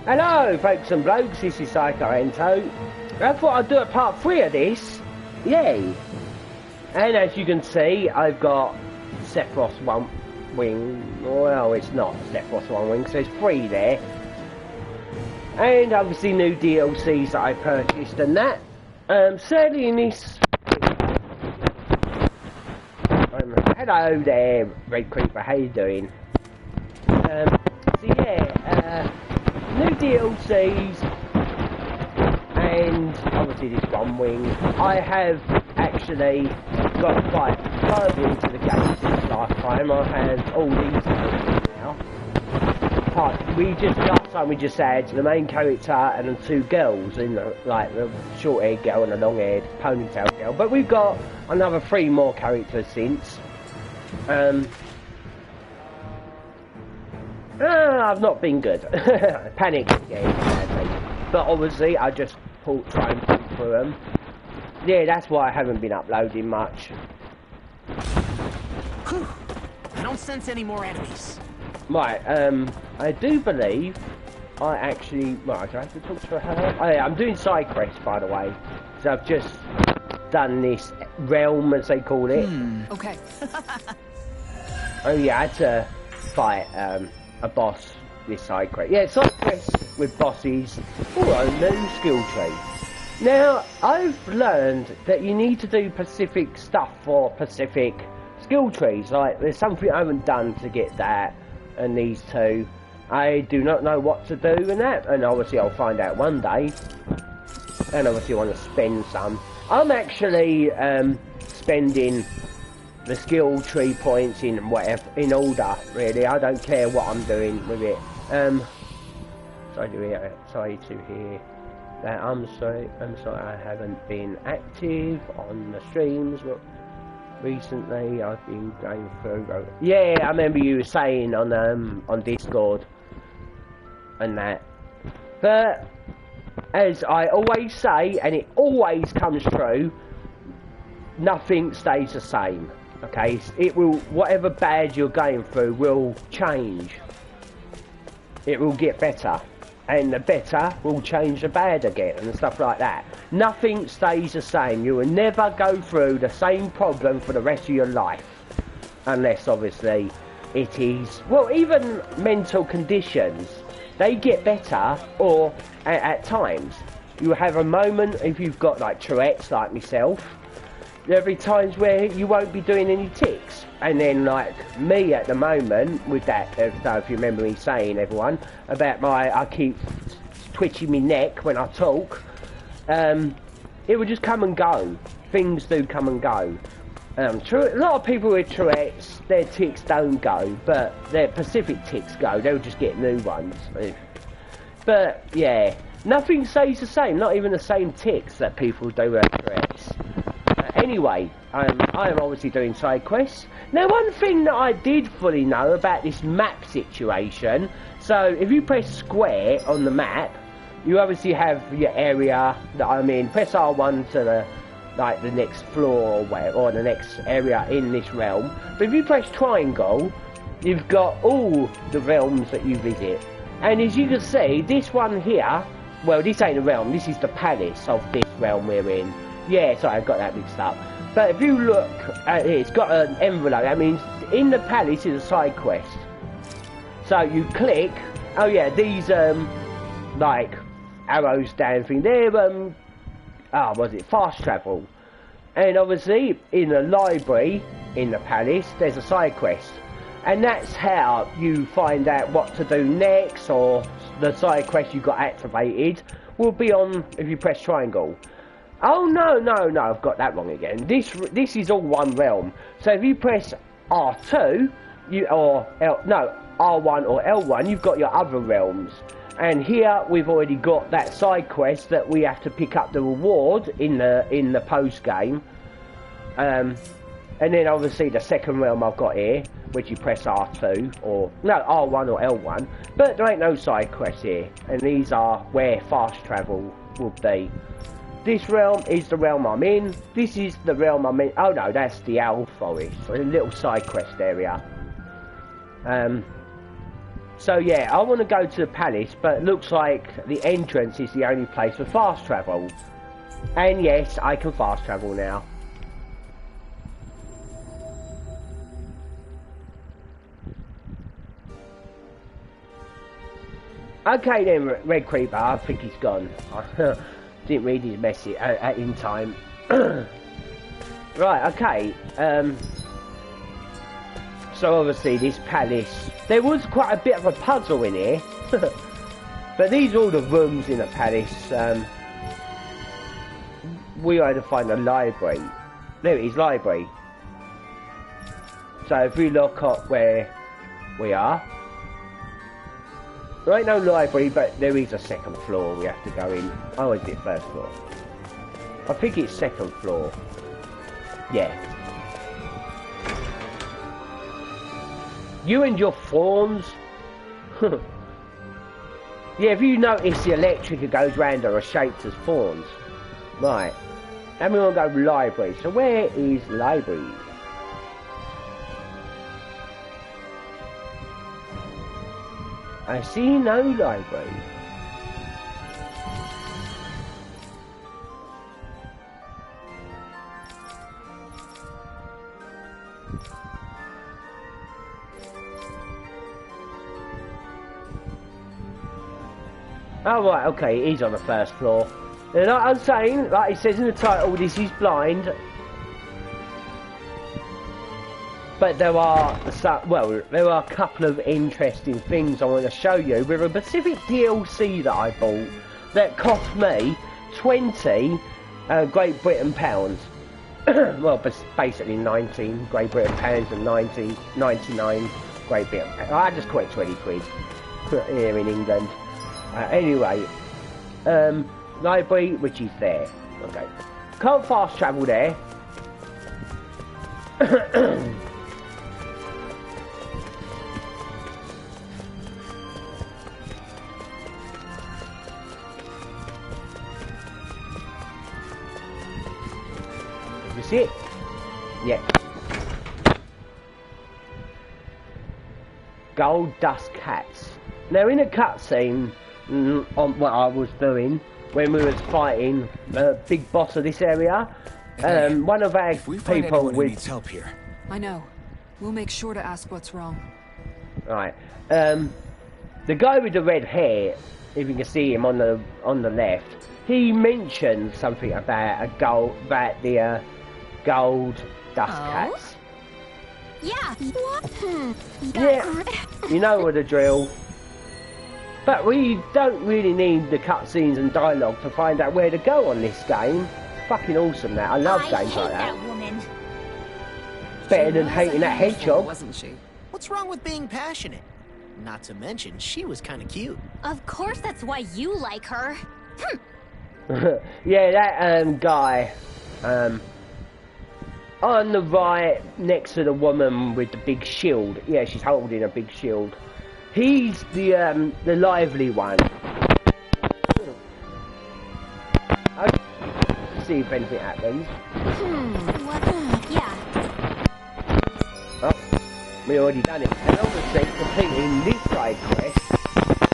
Hello, folks and blokes, this is Psycho Ento. I thought I'd do a part 3 of this. Yay! And as you can see, I've got Sephiroth one wing. Well, it's not Sephiroth one wing, so there's 3 there. And obviously new DLCs that I purchased and that. Sadly in this... hello there, Red Creeper, how you doing? So yeah, new DLCs, and obviously this one wing. I have actually got quite further into the game since last time. I have all these now. Last time we just had the main character and the 2 girls, in the, like the short-haired girl and the long-haired ponytail girl. But we've got another 3 more characters since. I've not been good. Panic again, but obviously I just try and pull through them. Yeah, that's why I haven't been uploading much. Whew. I don't sense any more enemies. Right, I do believe I actually... Right, do I have to talk to her? Oh, yeah, I'm doing side quests, by the way. So I've just done this realm, as they call it. Okay. Oh yeah, I had to fight a boss this side quest. Yeah, side quests with bosses for a new skill tree. Now, I've learned that you need to do specific stuff for specific skill trees. Like, there's something I haven't done to get that, and these 2. I do not know what to do in that, and obviously I'll find out one day. And obviously I want to spend some. I'm actually spending the skill tree points in whatever, in order, really. I don't care what I'm doing with it. Sorry to hear that. I'm sorry I haven't been active on the streams, but recently I've been going through. Yeah, I remember you were saying on Discord and that. But as I always say, and it always comes true, nothing stays the same. Okay, it will, whatever bad you're going through will change. It will get better, and the better will change the bad again, and stuff like that. Nothing stays the same. You will never go through the same problem for the rest of your life, unless obviously it is, well, even mental conditions, they get better, or at times you have a moment, if you've got like Tourette's like myself, there'll be times where you won't be doing any ticks, and then like me at the moment with that, if you remember me saying, everyone, about I keep twitching my neck when I talk, it will just come and go. Things do come and go. A lot of people with Tourette's, their ticks don't go, but their specific ticks go. They'll just get new ones. But yeah, nothing stays the same, not even the same ticks that people do with Tourette's. Anyway, I am obviously doing side quests. Now, one thing that I did fully know about this map situation, so if you press square on the map, you obviously have your area that I'm in. Press R1 to the next floor or the next area in this realm. But if you press triangle, you've got all the realms that you visit. And as you can see, this one here, well, this ain't a realm, this is the palace of this realm we're in. Yeah, sorry, I got that mixed up. But if you look at it, it's got an envelope. That means in the palace is a side quest. So you click. Oh yeah, these like arrows down thing. They're was it fast travel? And obviously in the library in the palace, there's a side quest, and that's how you find out what to do next, or the side quest you got activated will be on if you press triangle. Oh no, I've got that wrong again. This is all one realm. So if you press R2, R1 or L1, you've got your other realms. And here we've already got that side quest that we have to pick up the reward in the post game. And then obviously the second realm I've got here, which you press R2 or R1 or L1. But there ain't no side quests here, and these are where fast travel will be. This realm is the realm I'm in. This is the realm I'm in. Oh no, that's the Owl Forest, a little side quest area. So yeah, I want to go to the palace, but it looks like the entrance is the only place for fast travel. And yes, I can fast travel now. Okay then, Red Creeper, I think he's gone. I didn't read his message in time. Right, okay. So obviously this palace, there was quite a bit of a puzzle in here. But these are all the rooms in the palace. We had to find a library. There it is, library. So if we look up where we are, there ain't no library, but there is a second floor we have to go in. Oh, is it first floor? I think it's second floor. Yeah. You and your fawns. Yeah, if you notice the electric that goes round are shaped as fawns. Right. And we want to go library. So where is library? I see no library. Oh right, okay, he's on the first floor. And like I'm saying, like it says in the title, this is blind. But there are there are a couple of interesting things I want to show you with a specific DLC that I bought that cost me 20 Great Britain pounds. Well, basically 19 Great Britain pounds and 19.99 Great Britain pounds. I just quit 20 quid here in England. Anyway, library, which is there. Okay, can't fast travel there. Is this it? Yeah. Gold dust cats. Now in a cutscene on what I was doing when we was fighting the big boss of this area, one of our people needs help here. I know. We'll make sure to ask what's wrong. Right. The guy with the red hair, if you can see him on the left, he mentioned something about the gold dust cats. Yeah. Yeah. You know what the drill. But we don't really need the cutscenes and dialogue to find out where to go on this game. Fucking awesome that. I love games like that. Woman. Better than hating that hedgehog. Wasn't she? What's wrong with being passionate? Not to mention, she was kind of cute. Of course that's why you like her. Yeah, that guy on the right next to the woman with the big shield. Yeah, she's holding a big shield. He's the lively one. I'll see if anything happens. Yeah. Oh, we already done it. And obviously, completing this side quest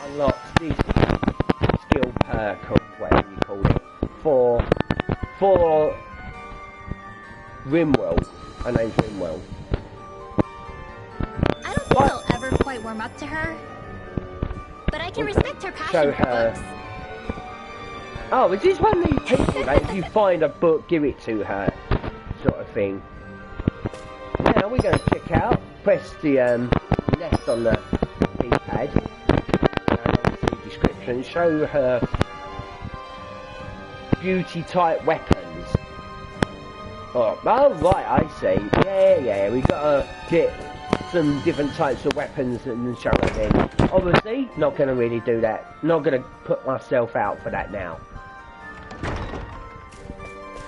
unlocks this skill perk or whatever you call it for Rimworld. Her name's Rimworld. I don't think I'll ever quite warm up to her, but I can respect her passion for books. Oh, is this one of these people that if you find a book, give it to her, sort of thing? Now we're going to check out, press the left on the keypad, and obviously the description, show her beauty type weapons. Oh right, I see. Yeah, we got to get some different types of weapons and show it then. Obviously, not going to really do that. Not going to put myself out for that now.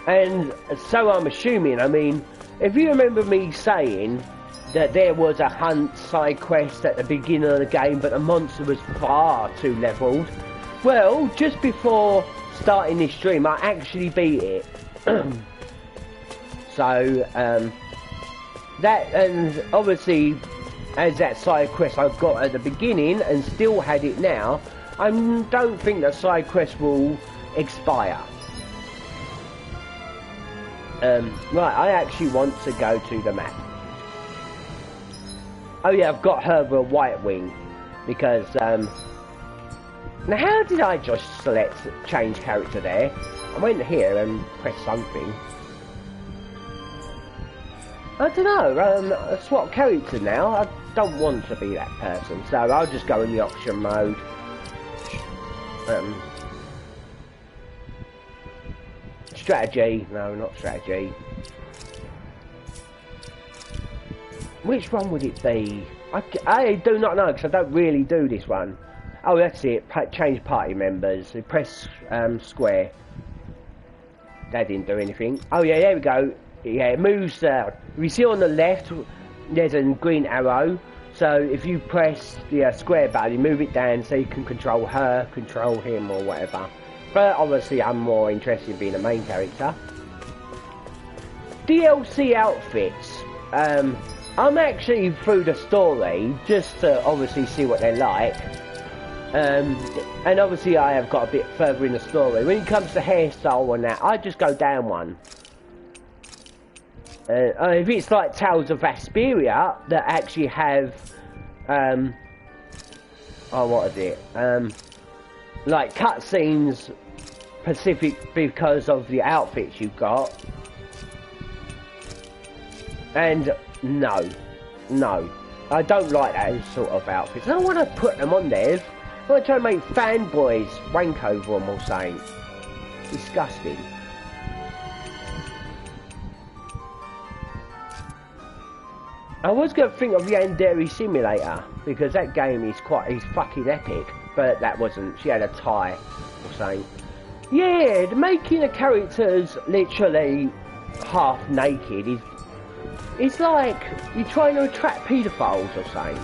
And so I'm assuming, I mean, if you remember me saying that there was a hunt side quest at the beginning of the game, but the monster was far too leveled, well, just before starting this stream, I actually beat it. So, that, and obviously, as that side quest I've got at the beginning and still had it now, I don't think that side quest will expire. Right, I actually want to go to the map. Oh yeah, I've got her with a white wing, because, now how did I just select change character there? I went here and pressed something. I don't know, swap character now. I don't want to be that person, so I'll just go in the option mode. Strategy, no, not strategy. Which one would it be? I do not know, because I don't really do this one. Oh, that's it, change party members. You press square. That didn't do anything. Oh yeah, there we go. Yeah, it moves. If you see on the left, there's a green arrow. So if you press the square button, you move it down so you can control her, control him, or whatever. But obviously, I'm more interested in being a main character. DLC outfits. I'm actually through the story just to obviously see what they're like. And obviously, I have got a bit further in the story. When it comes to hairstyle and that, I just go down one. If it's like Tales of Vesperia that actually have, oh, what is it? Like cutscenes specific because of the outfits you've got. And no, I don't like those sort of outfits. I don't want to put them on there. I want to try to make fanboys wank over them or something. Disgusting. I was going to think of Yandere Simulator, because that game is fucking epic, but that wasn't. She had a tie or something. Yeah, the making the characters literally half naked is, it's like you're trying to attract paedophiles or something.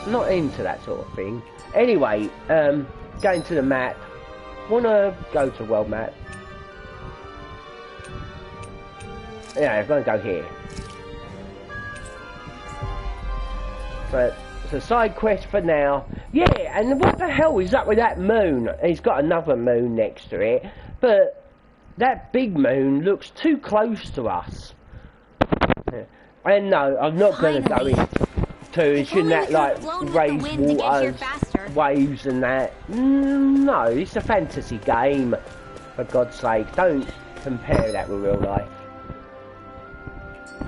I'm not into that sort of thing. Anyway, going to the map. Wanna go to world map? Yeah, I'm gonna go here. But it's a side quest for now. Yeah, and what the hell is up with that moon? He's got another moon next to it, but that big moon looks too close to us. And no, I'm not going to go into shouldn't that like raise waters, waves and that. No, it's a fantasy game. For God's sake, don't compare that with real life.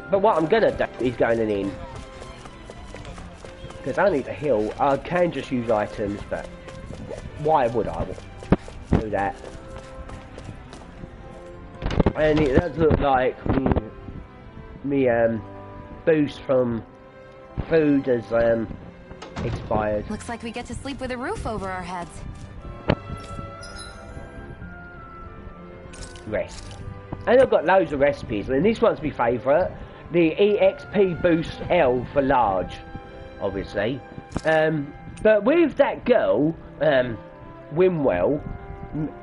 But what I'm going to do is going in. Because I need a heal. I can just use items, but why would I do that? And it does look like me boost from food has expired. Looks like we get to sleep with a roof over our heads. Rest. And I've got loads of recipes, and this one's my favourite. The EXP boost L for large. Obviously, but with that girl, Wimwell,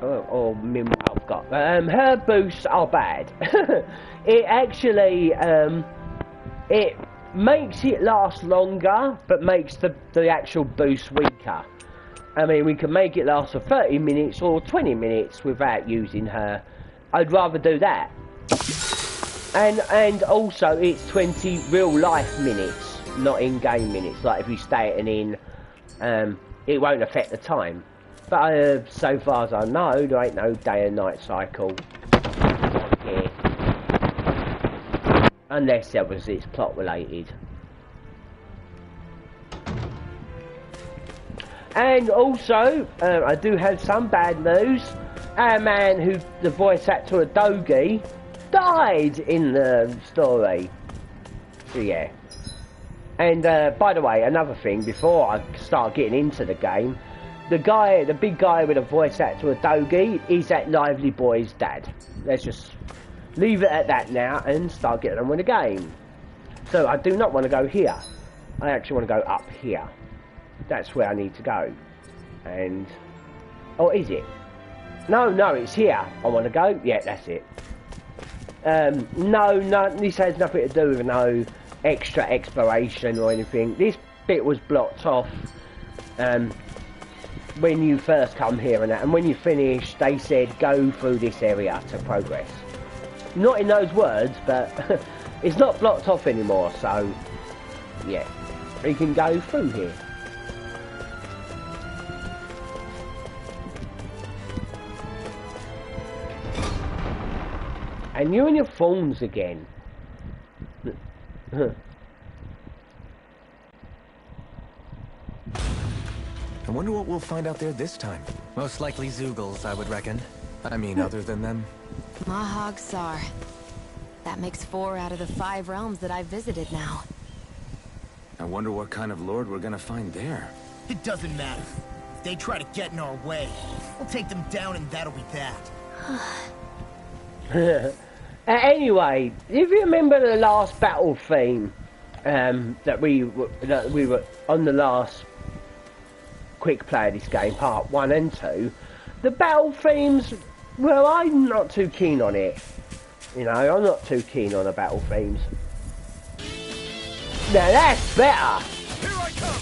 or Mimwell, I've got her boosts are bad. It actually it makes it last longer, but makes the actual boost weaker. I mean, we can make it last for 30 minutes or 20 minutes without using her. I'd rather do that. And also, it's 20 real life minutes. Not in-game minutes, like if you stay at an inn, it won't affect the time. But so far as I know, there ain't no day and night cycle here. Unless it's plot related. And also, I do have some bad news. Our man who the voice actor of Dogi died in the story. So yeah. And by the way, another thing, before I start getting into the game, the big guy with a voice actor of Dogi is that Lively Boy's dad. Let's just leave it at that now and start getting on with the game. So I do not want to go here. I actually want to go up here. That's where I need to go. And oh, is it? No, it's here. I want to go. Yeah, that's it. No, this has nothing to do with no extra exploration or anything. This bit was blocked off when you first come here and that, and when you finish, they said go through this area to progress. Not in those words, but it's not blocked off anymore, so yeah, we can go through here. And you and your phones again. I wonder what we'll find out there this time. Most likely Zoogles, I would reckon. I mean, other than them. Mahag Sar. That makes 4 out of the 5 realms that I've visited now. I wonder what kind of lord we're gonna find there. It doesn't matter. If they try to get in our way, we'll take them down and that'll be that. Anyway, if you remember the last battle theme that we were on the last quick play of this game, part 1 and 2, the battle themes, well, I'm not too keen on it. You know, I'm not too keen on the battle themes. Now that's better. Here I come.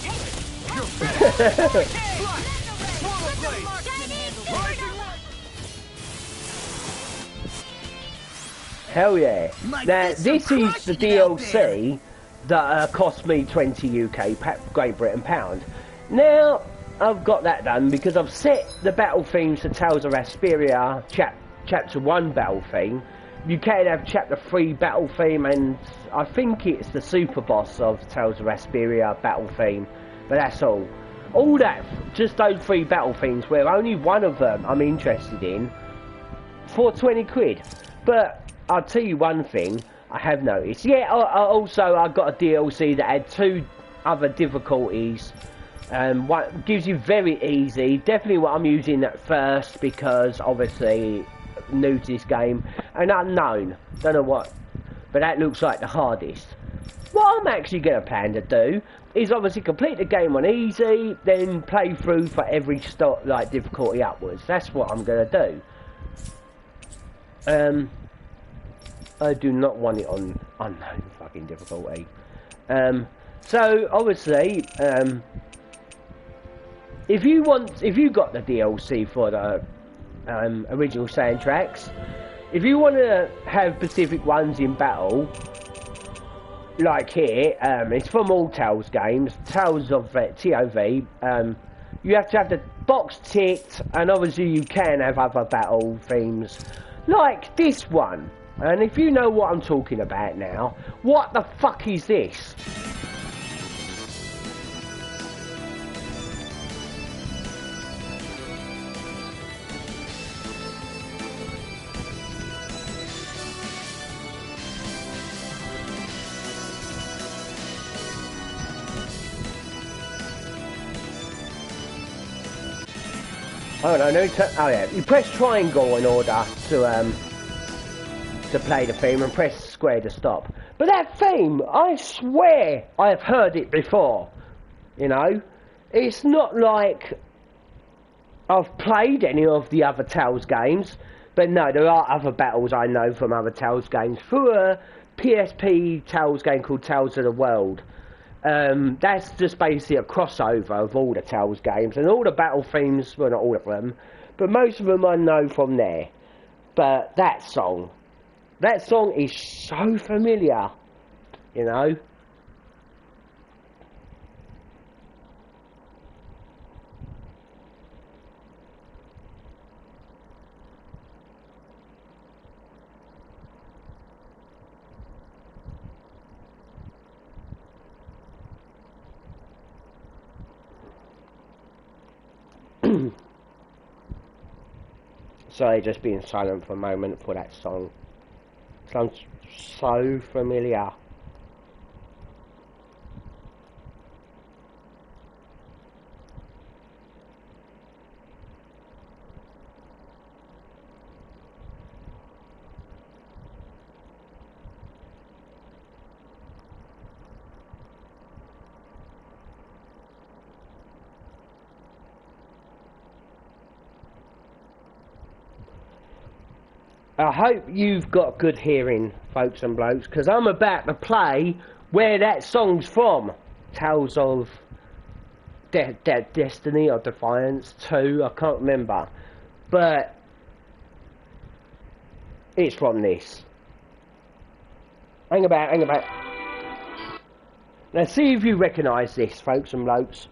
Hell yeah. Now this is the DLC that cost me 20 UK, Great Britain pound. Now I've got that done because I've set the battle themes to Tales of Asperia chapter 1 battle theme. You can have chapter 3 battle theme, and I think it's the super boss of Tales of Asperia battle theme, but that's all. All that, just those 3 battle themes, where only one of them I'm interested in, for 20 quid. But I'll tell you one thing I have noticed. Yeah, I got a DLC that had 2 other difficulties. One gives you very easy, definitely what I'm using at first, because obviously new to this game, and unknown, don't know what, but that looks like the hardest. What I'm actually going to plan to do is obviously complete the game on easy, then play through for every difficulty upwards. That's what I'm going to do. I do not want it on unknown fucking difficulty. So obviously, if you got the DLC for the original soundtracks, if you want to have specific ones in battle, like here, it's from all Tales games, Tales of TOV, you have to have the box ticked, and obviously you can have other battle themes, like this one. And if you know what I'm talking about now, what the fuck is this? Oh no, oh yeah, you press triangle in order to play the theme, and press square to stop. But that theme, I swear I have heard it before. You know, it's not like I've played any of the other Tales games, but no, there are other battles I know from other Tales games. Through a PSP Tales game called Tales of the World. That's just basically a crossover of all the Tales games, and all the battle themes, well not all of them, but most of them I know from there. But that song is so familiar, you know. Sorry, just being silent for a moment for that song. Sounds so familiar. I hope you've got good hearing, folks and blokes, because I'm about to play where that song's from. Tales of Destiny or Defiance 2, I can't remember. But it's from this. Hang about. Now see if you recognise this, folks and blokes.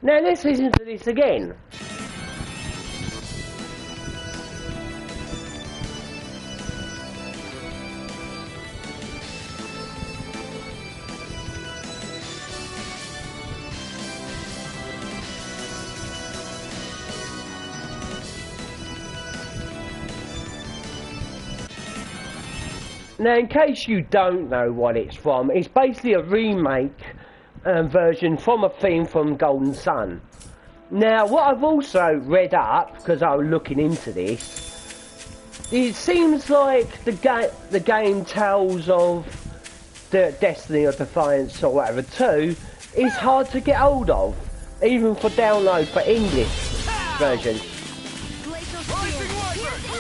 Now let's listen to this again. Now, in case you don't know what it's from, it's basically a remake version from a theme from Golden Sun. Now, what I've also read up, because I was looking into this, it seems like the game Tales of the Destiny or Defiance or whatever 2 is hard to get hold of, even for download for English version.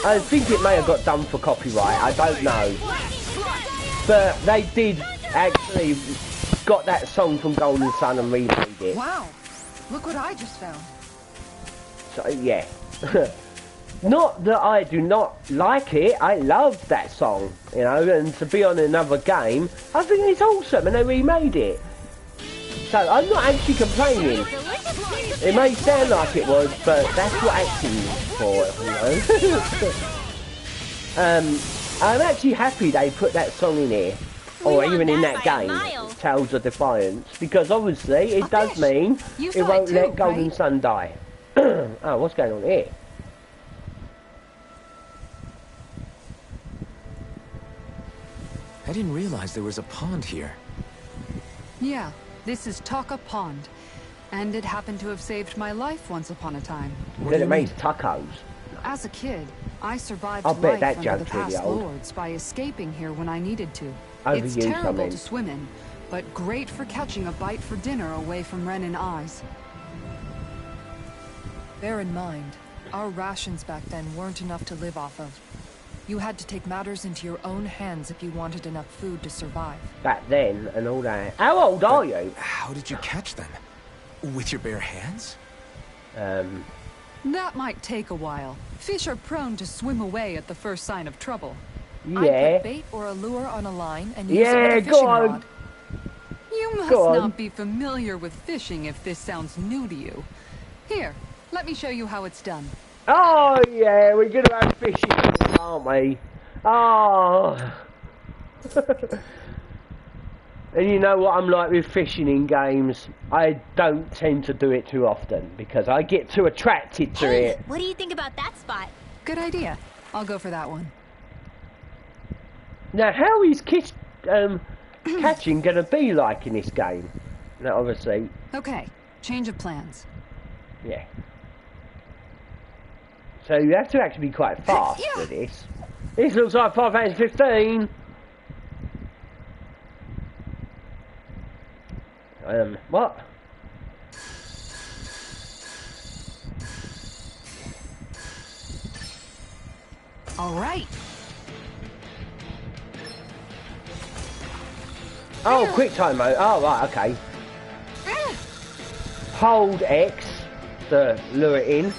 I think it may have got done for copyright, I don't know. But they did actually got that song from Golden Sun and remade it. Wow, look what I just found. So yeah. Not that I do not like it, I love that song, you know, and to be on another game, I think it's awesome and they remade it. So I'm not actually complaining. It may sound like it was, but that's what acting's for, you know. I'm actually happy they put that song in here, or even in that game, Tales of Defiance, because obviously it does mean it won't let Golden Sun die. Oh, what's going on here? I didn't realize there was a pond here. Yeah, this is Taka Pond, and it happened to have saved my life once upon a time. Then it means tacos. As a kid, I survived I'll bet life that under the joke's really past old. lords by escaping here when I needed to. Overused, It's terrible I mean. to swim in, but great for catching a bite for dinner away from Renin eyes. Bear in mind, our rations back then weren't enough to live off of. You had to take matters into your own hands if you wanted enough food to survive. Back then and all that. How old are you? How did you catch them? With your bare hands? That might take a while. Fish are prone to swim away at the first sign of trouble. I'd put Yeah. bait or a lure on a line and use it with Yeah, a go fishing on. rod. You must Go on. not be familiar with fishing if this sounds new to you. Here, let me show you how it's done. Oh yeah, we're gonna have fishing, aren't we? Oh. And you know what I'm like with fishing in games? I don't tend to do it too often because I get too attracted to Hey, it. what do you think about that spot? Good idea. I'll go for that one. Now, how is catching gonna be like in this game? Now, obviously, Okay, change of plans. yeah. So you have to actually be quite fast with this. This looks like 515. What? All right. Oh, quick time mode. Oh, right, okay. Hold X to lure it in.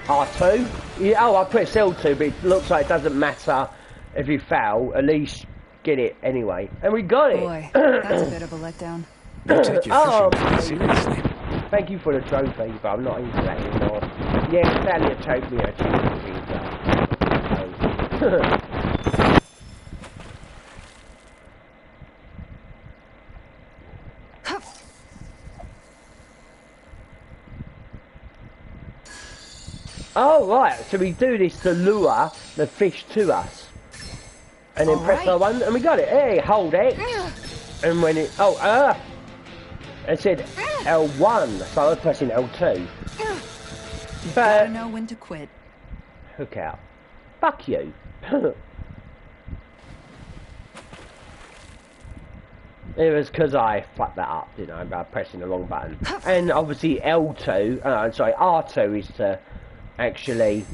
R2. Yeah, oh, I press L2, but it looks like it doesn't matter if you fail. At least get it anyway. And we got it. Boy, that's a bit of a letdown. You take your Oh, fishing pretty seriously. Thank you for the trophy, but I'm not into that anymore. Yeah, Natalia told me a trophy. Oh, right, so we do this to lure the fish to us. And then press R1, and we got it. Hey, hold X. And when it... Oh, it said L1, so I was pressing L2. You But gotta know when to quit. hook out. Fuck you. It was because I fucked that up, you know, by pressing the wrong button. And obviously L2, sorry, R2 is to actually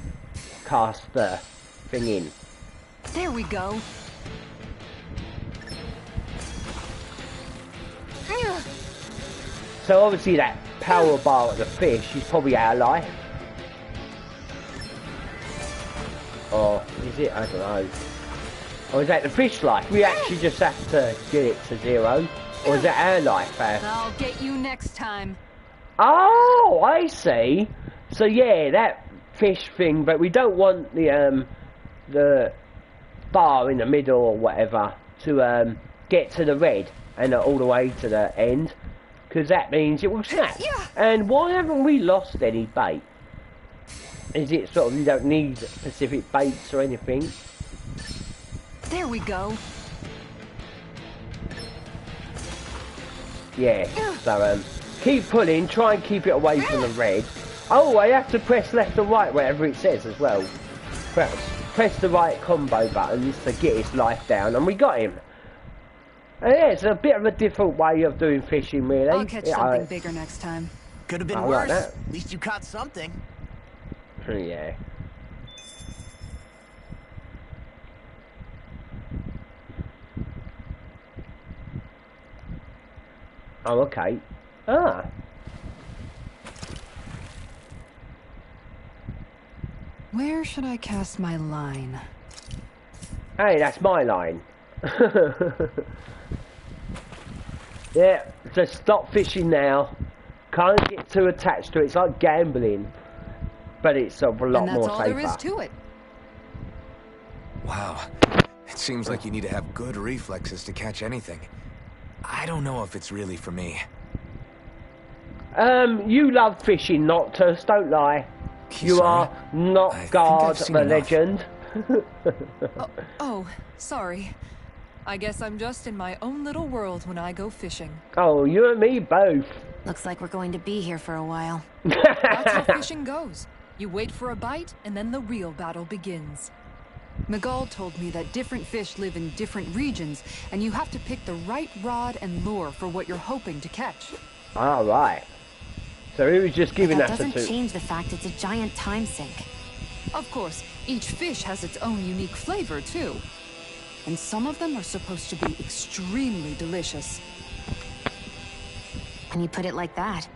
cast the thing in. There we go. So obviously that power bar at the fish is probably out of life. Or is it? I don't know. Or is that the fish life? We actually just have to get it to 0. Or is that our life? I'll get you next time. Oh, I see. So yeah, that fish thing, but we don't want the bar in the middle or whatever to get to the red and all the way to the end, because that means it will snap. And why haven't we lost any bait? Is it sort of you don't need specific baits or anything? There we go. Yeah, so keep pulling, try and keep it away from the red. Oh, I have to press left or right, whatever it says as well. Press the right combo buttons to get his life down, and we got him. And yeah, it's a bit of a different way of doing fishing, really. I'll catch something bigger next time. Could have been I worse. like that. At least you caught something. Yeah. Oh, okay. Ah. Where should I cast my line? Hey, that's my line. Yeah, just stop fishing now. Can't get too attached to it. It's like gambling, but it's a lot more safer. And that's all there is to it. Wow. It seems like you need to have good reflexes to catch anything. I don't know if it's really for me. You love fishing, Noctis, don't lie. You Sorry? are not I think God I've seen the enough. legend. Oh, sorry. I guess I'm just in my own little world when I go fishing. Oh, you and me both. Looks like we're going to be here for a while. That's how fishing goes. You wait for a bite, and then the real battle begins. Miguel told me that different fish live in different regions, and you have to pick the right rod and lure for what you're hoping to catch. All right. So he was just giving But that us a doesn't two. change the fact it's a giant time sink. Of course, each fish has its own unique flavor, too. And some of them are supposed to be extremely delicious. When you put it like that,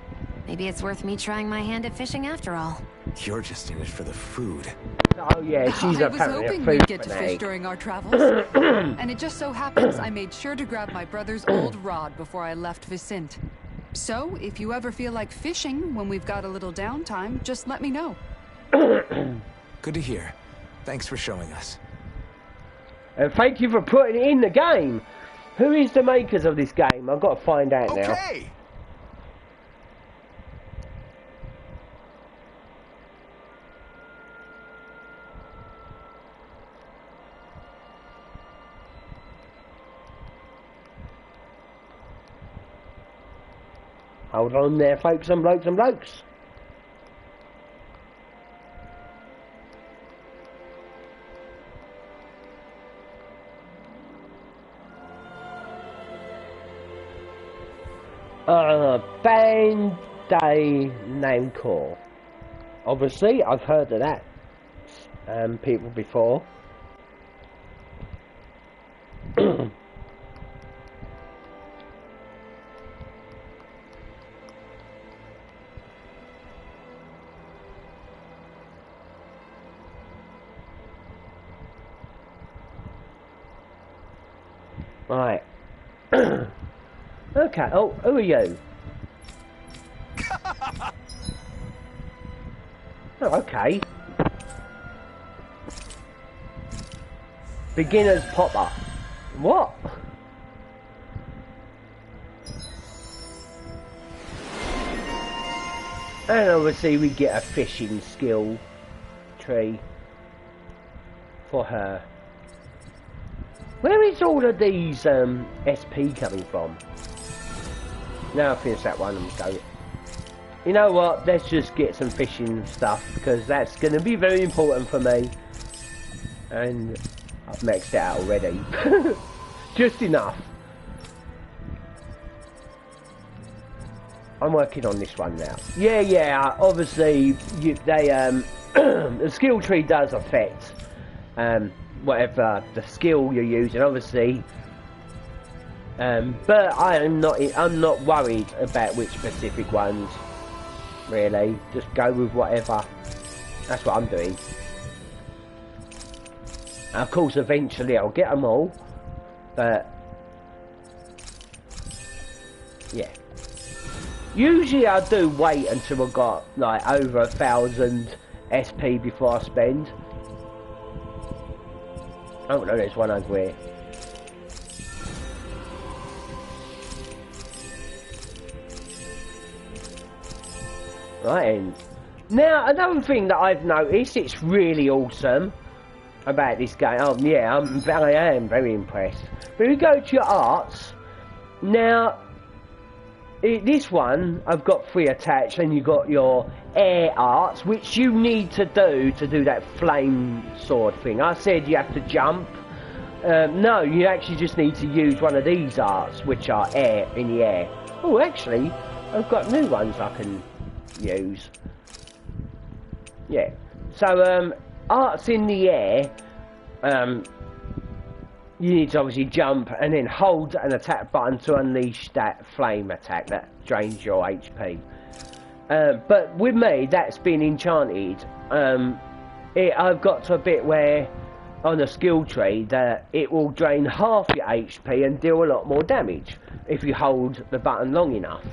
maybe it's worth me trying my hand at fishing after all. You're just in it for the food. Oh yeah, she's I was apparently a hoping food we'd get to fish fanatic. during our travels. And it just so happens I made sure to grab my brother's old rod before I left Vicente. So, if you ever feel like fishing when we've got a little downtime, just let me know. Good to hear. Thanks for showing us. And thank you for putting it in the game. Who is the makers of this game? I've got to find out now. Okay. Hold on there, folks and blokes and blokes. Bandai Namco. Obviously, I've heard of that people before. Right. Okay. Oh, who are you? Oh, okay. Beginner's popper. What? And obviously we get a fishing skill tree for her. Where is all of these SP coming from? Now I finish that one and go. You know what? Let's just get some fishing stuff because that's going to be very important for me. And I've maxed it out already. Just enough. I'm working on this one now. Yeah. Obviously, the skill tree does affect whatever the skill you're using. Obviously. But I'm not worried about which specific ones, really. Just go with whatever. That's what I'm doing. And of course, eventually I'll get them all, but yeah. Usually I do wait until I've got like over 1,000 SP before I spend. Oh no, there's one over here. Right, and now another thing that I've noticed, it's really awesome about this game. Oh yeah, I am very impressed. But we go to your arts. Now, this one, I've got 3 attached, and you've got your air arts, which you need to do that flame sword thing. I said you have to jump. No, you actually just need to use one of these arts, which are air in the air. Oh, actually, I've got new ones I can use. Yeah. So arts in the air, you need to obviously jump and then hold an attack button to unleash that flame attack that drains your HP. But with me, that's been enchanted. I've got to a bit where on the skill tree that it will drain half your HP and deal a lot more damage if you hold the button long enough.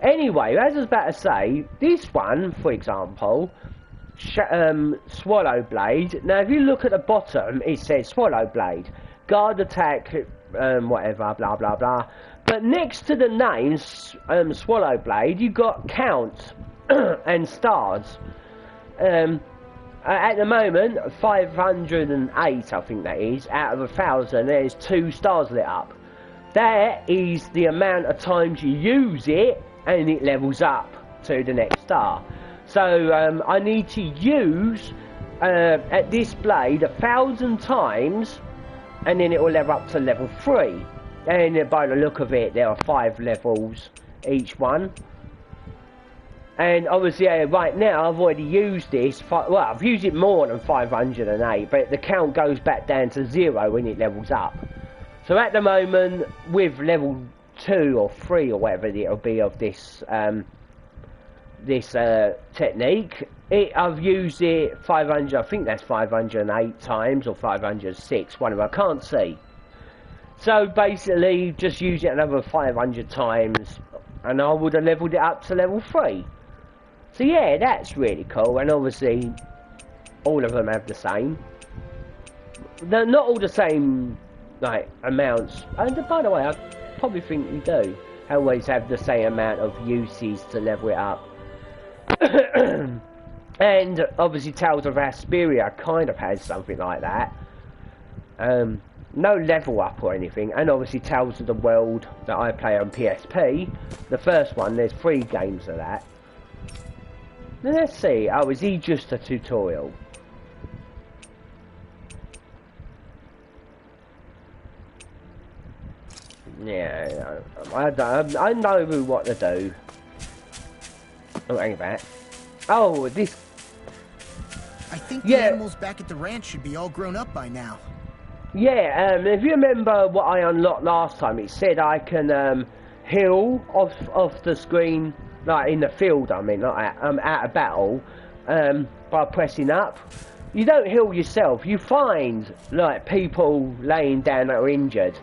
Anyway, as I was about to say, this one, for example, Swallow Blade. Now, if you look at the bottom, it says Swallow Blade, guard attack, whatever, blah blah blah. But next to the name Swallow Blade, you got count and stars. At the moment, 508, I think that is, out of 1,000. There's 2 stars lit up. That is the amount of times you use it, and it levels up to the next star. So I need to use at this blade 1,000 times, and then it will level up to level 3. And by the look of it, there are 5 levels each one. And obviously, right now I've already used this. Well, I've used it more than 508, but the count goes back down to 0 when it levels up. So at the moment, with level 2 or 3 or whatever it'll be of this technique, I've used it 500. I think that's 508 times or 506. One of them I can't see. So basically, just use it another 500 times, and I would have leveled it up to level 3. So yeah, that's really cool. And obviously, all of them have the same. They're not all the same, like, amounts. And by the way, I probably think you do always have the same amount of uses to level it up. And obviously Tales of Asperia kind of has something like that. No level up or anything. And obviously Tales of the World that I play on PSP, the first one, there's 3 games of that. Now let's see, oh, is he just a tutorial? Yeah, I know what to do. Oh, hang about. Oh, this. I think the animals back at the ranch should be all grown up by now. Yeah, if you remember what I unlocked last time, it said I can heal off the screen, like in the field. I mean, like out of battle, by pressing up. You don't heal yourself. You find like people laying down that are injured.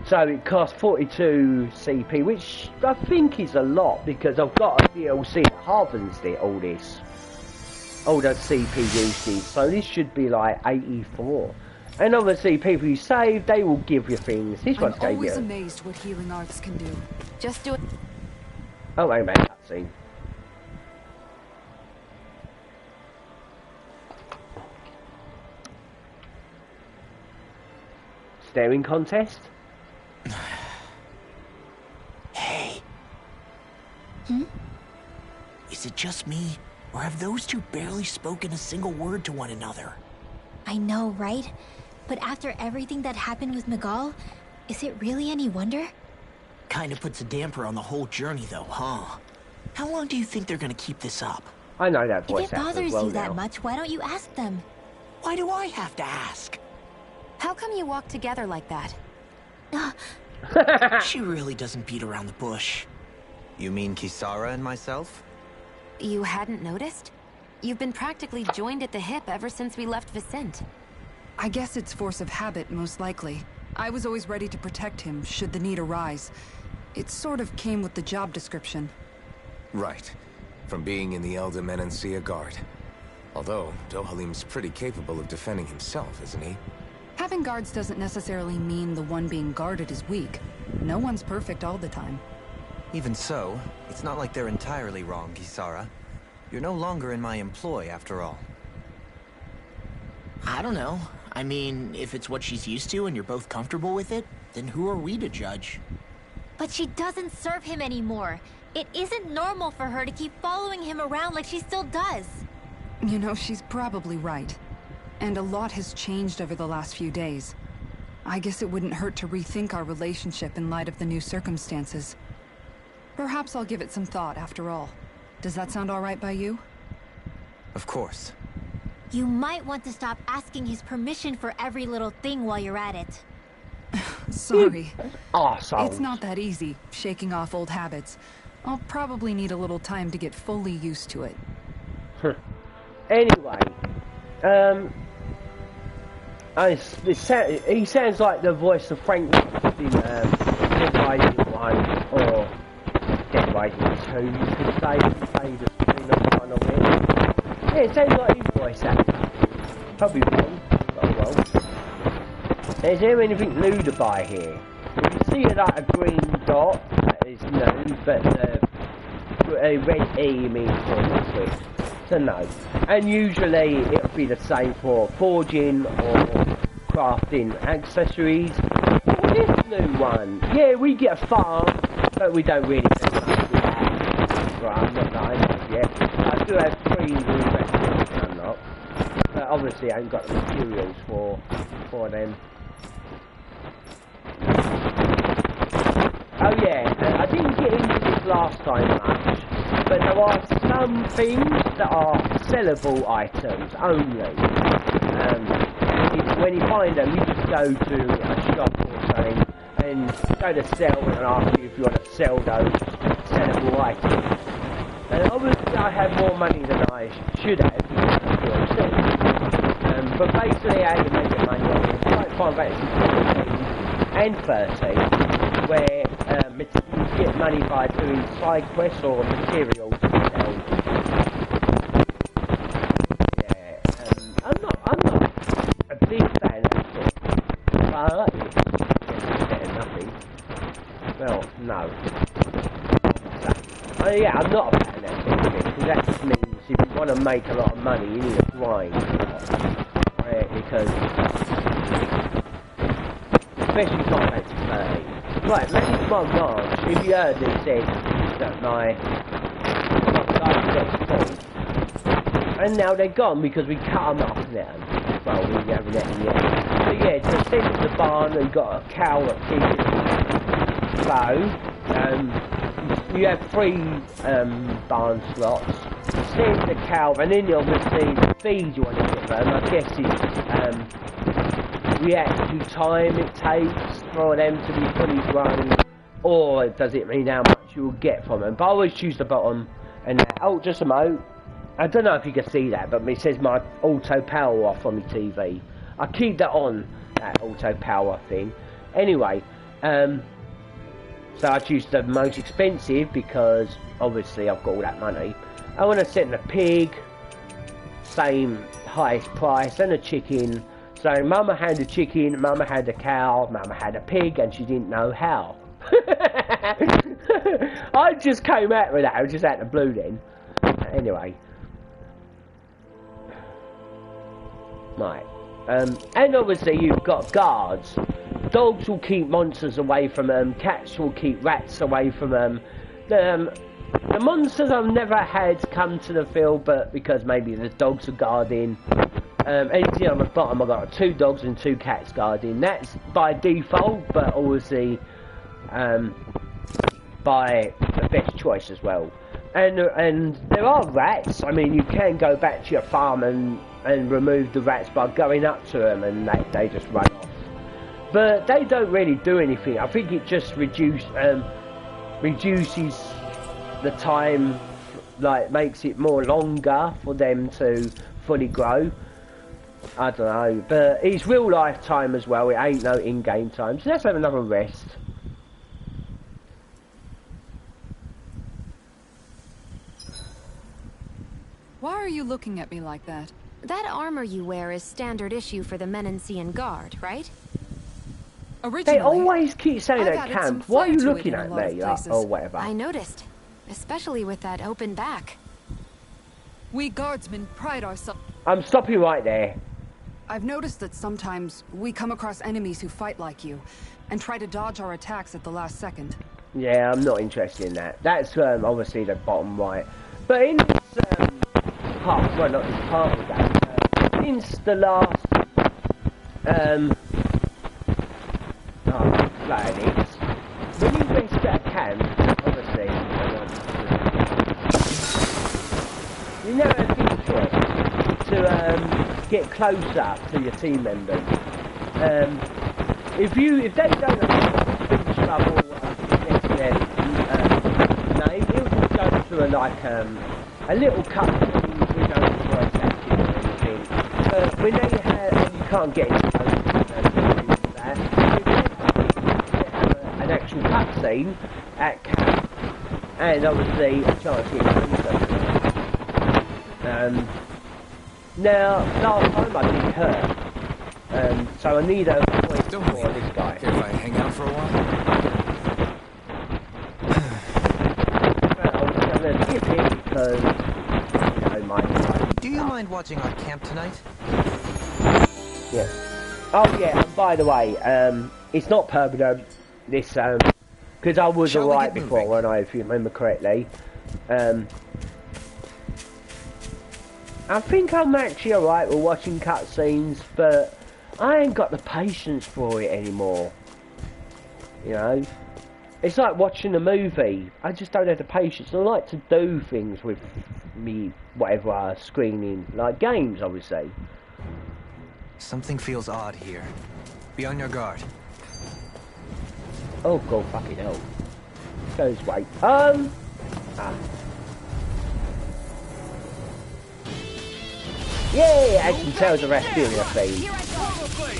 So it costs 42 CP, which I think is a lot because I've got a DLC that halvens it, all the CP uses. So this should be like 84. And obviously, people you save, they will give you things. This one's I'm always amazed what healing arts can do. Just do it. Oh, wait a minute, cutscene. Staring contest? Hey, just me? Or have those two barely spoken a single word to one another? I know, right? But after everything that happened with Miguel, is it really any wonder? Kinda puts a damper on the whole journey though, huh? How long do you think they're gonna keep this up? I know that voice If it actor bothers as well you now. that much, why don't you ask them? Why do I have to ask? How come you walk together like that? She really doesn't beat around the bush. You mean Kisara and myself? You hadn't noticed? You've been practically joined at the hip ever since we left Vicente. I guess it's force of habit, most likely. I was always ready to protect him, should the need arise. It sort of came with the job description. Right. From being in the Elder Menancia Guard. Although, Dohalim's pretty capable of defending himself, isn't he? Having guards doesn't necessarily mean the one being guarded is weak. No one's perfect all the time. Even so, it's not like they're entirely wrong, Kisara. You're no longer in my employ, after all. I don't know. I mean, if it's what she's used to and you're both comfortable with it, then who are we to judge? But she doesn't serve him anymore. It isn't normal for her to keep following him around like she still does. You know, she's probably right. And a lot has changed over the last few days. I guess it wouldn't hurt to rethink our relationship in light of the new circumstances. Perhaps I'll give it some thought, after all. Does that sound all right by you? Of course. You might want to stop asking his permission for every little thing while you're at it. Sorry. Arseholes. It's not that easy, shaking off old habits. I'll probably need a little time to get fully used to it. Anyway, he sounds like the voice of Frank in Dead Rising 1 or Dead Rising 2, you could say, played the spin-off one of it. Yeah, it sounds like his voice actor. Probably wrong, but oh well. Is there anything new to buy here? You see like a green dot, that is new, but a red E means for switch. So no. And usually it'll be the same for forging or crafting accessories. What's this new one? Yeah, we get a farm, but we don't really do much with that. Right, I'm not lying yet. I do have 3 new recipes to unlock, but obviously I haven't got the materials for them. Oh yeah, I didn't get into this last time much, but there are some things that are sellable items only. When you find them, you just go to a shop or something and go to sell and ask you if you want to sell those sellable items. And obviously I have more money than I should have because of DLC. But basically how you make your money on like Final Fantasy 14 and 13, where you get money by doing side quests or materials to sell. Yeah, I'm not a big fan of it, but it's better than nothing. Well, no. So, yeah, I'm not a fan of that because that just means if you want to make a lot of money, you need to grind a lot. Right, because especially Final Fantasy 13. Right, Manage My Ranch, if you heard it said that my guys got full. And now they're gone because we cut them off now. Well, we haven't yet. So yeah, to send to the barn, we've got a cow, a pig. So, you have 3 barn slots. Send the cow, and then obviously the feed you want to give them. I guess it's react to time it takes for them to be fully grown, or does it mean how much you'll get from them? But I always choose the bottom. And oh, just a moment. I don't know if you can see that, but it says my auto power off on my TV. I keep that on, that auto power thing. Anyway, so I choose the most expensive because obviously I've got all that money. I want to set the pig, same highest price, and a chicken. So Mama had a chicken, Mama had a cow, Mama had a pig, and she didn't know how. I just came out with that, I was just out of the blue then. Anyway. Right. And obviously you've got guards. Dogs will keep monsters away from them, cats will keep rats away from them. The monsters I've never had come to the field, but because maybe the dogs are guarding. Anything on the bottom, I've got 2 dogs and 2 cats guarding. That's by default, but obviously by the best choice as well. And there are rats. I mean, you can go back to your farm and remove the rats by going up to them, and they just run off. But they don't really do anything. I think it just reduces the time, like makes it more longer for them to fully grow. I don't know, but it's real life time as well. It ain't no in-game time. So let's have another rest. Why are you looking at me like that? That armor you wear is standard issue for the Menancian Guard, right? Originally, They always keep saying I've at added some camp, why are you flair to it looking in a at lot of me? places. Or whatever. I noticed. Especially with that open back. We guardsmen pride ourselves. I'm stopping right there. I've noticed that sometimes we come across enemies who fight like you, and try to dodge our attacks at the last second. Yeah, I'm not interested in that. That's obviously the bottom right. But in this part, well, not this part of the game, since the last, like it is, when you rest at camp, obviously, you never have the choice to get closer to your team members. If they don't have trouble getting their name, it'll just go through a little cutscene with no voice acting or anything. But when they have, you can't get into those that. An actual cutscene at camp, and obviously a chance to get closer. Now, last time I did hurt, so I need a voice for this guy. If I hang out for a while? I'm going to skip him because, Do you mind watching our camp tonight? Yeah. Oh yeah, and by the way, it's not permanent, this, because I was alright before, when if you remember correctly. I think I'm actually alright with watching cutscenes, but I ain't got the patience for it anymore. You know? It's like watching a movie. I just don't have the patience. I like to do things with me, whatever, screening, like games, obviously. Something feels odd here. Be on your guard. Oh god, fucking hell. Go this way. Yay! Add some Tales of Rasputia theme.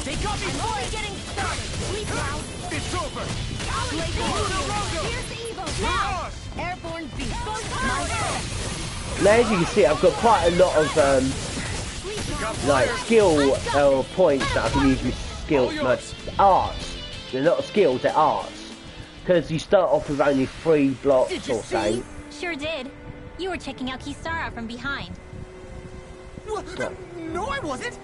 They got me only getting started. Sleep now. It's over. Here's the evil. Now. Airborne beast. Now as you can see, I've got quite a lot of like skill points that I can use with skill arts. They're not skills, they're arts. Because you start off with only 3 blocks or so. Sure did. You were checking out Kisara from behind. No, I wasn't.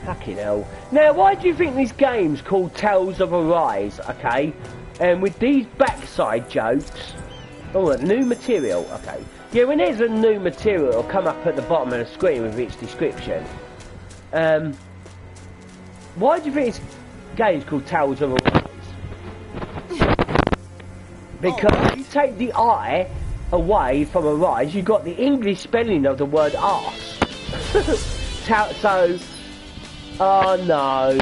Fucking hell. Now, why do you think this game's called Tales of Arise, okay? And with these backside jokes... Oh, new material, okay. Yeah, when there's a new material, it'll come up at the bottom of the screen with its description. Why do you think this game's called Tales of Arise? Because you take the I away from Arise, you've got the English spelling of the word arse. So, oh no,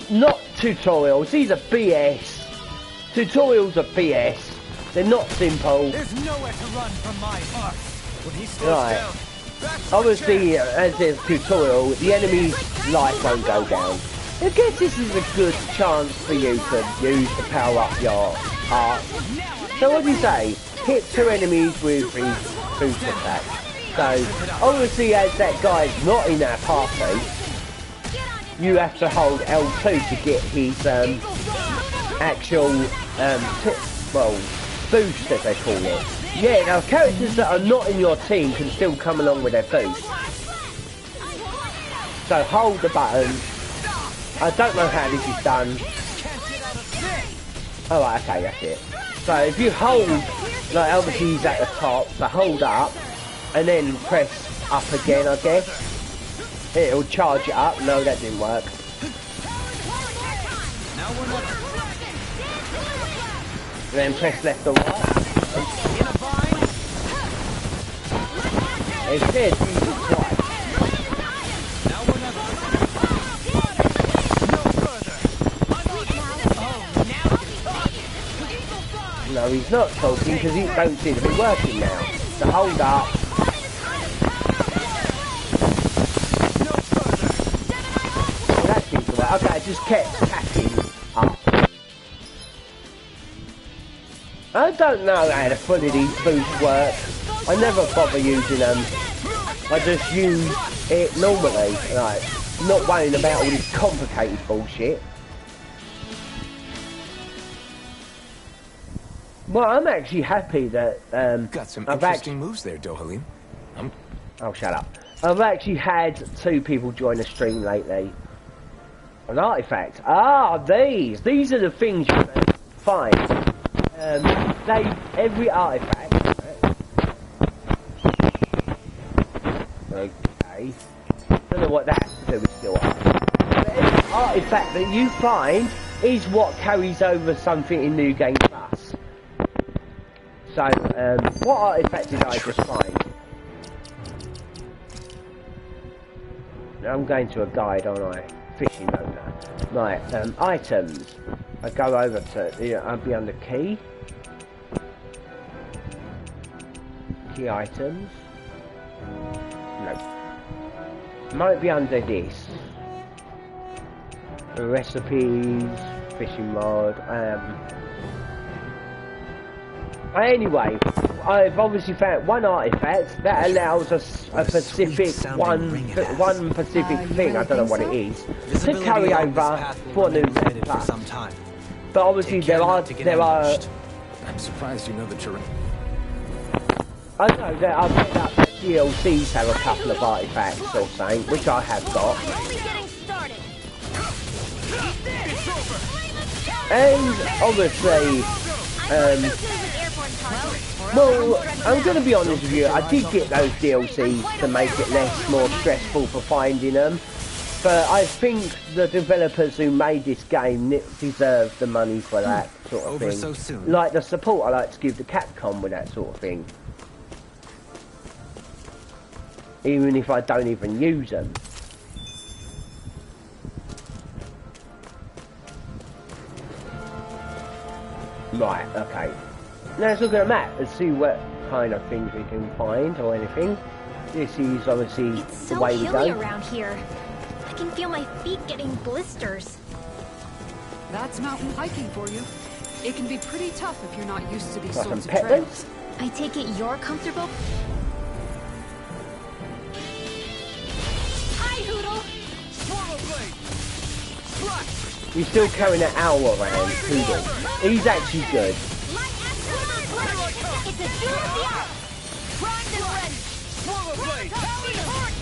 not tutorials, these are BS. Tutorials are BS, they're not simple. There's nowhere to run from my arse. When he slows down, obviously, as a tutorial, the enemy's life won't go down. I guess this is a good chance for you to use to power up your art. So what do you say? Hit 2 enemies with his boost attack. So, obviously as that guy's not in our party, you have to hold L2 to get his actual, boost as they call it. Yeah, now characters that are not in your team can still come along with their boost. So hold the button. I don't know how this is done. Alright, okay, that's it. So if you hold Like, obviously he's at the top, so hold up, and then press up again, I guess. It'll charge it up. No, that didn't work. And then press left or right. It said use it twice. No, he's not talking because he don't seem to be working now. So hold up. Well, that seems to work. Okay, I just kept tapping up. I don't know how to fully these boosts work. I never bother using them. I just use it normally, like, not worrying about all this complicated bullshit. Well, I'm actually happy that got some I've interesting moves there, Dohalim. Oh, shut up. I've actually had 2 people join the stream lately. An artifact. Ah, these are the things you can find. Every artifact. Okay. Don't know what that has to do with still art. But every artifact that you find is what carries over something in New Game Plus. So, what artifact did I just find? Now I'm going to a guide, aren't I? Fishing owner. Right, items. I go over to, I'll be under key. Key items. No. Might be under this. Recipes, fishing rod, anyway, I've obviously found one artifact that allows us a specific one specific thing, I don't know what it is, to carry over for New Game Plus. But obviously there are I'm surprised you know the terrain. I know that I've picked up that DLCs have a couple of artifacts or something, which I have got. And obviously, well, I'm going to be honest with you, I did get those DLCs to make it more stressful for finding them. But I think the developers who made this game deserve the money for that sort of thing. So soon. Like the support I like to give to Capcom with that sort of thing. Even if I don't even use them. Right, okay. Now let's look at a map and see what kind of things we can find or anything. This is obviously the way we go. It's so hilly around here. I can feel my feet getting blisters. That's mountain hiking for you. It can be pretty tough if you're not used to these Got sorts some of trails. peppers. I take it you're comfortable? Hi, Hoodle! You're still carrying an owl around, Poodle. He's actually good. It's a duel of the hour! Primed and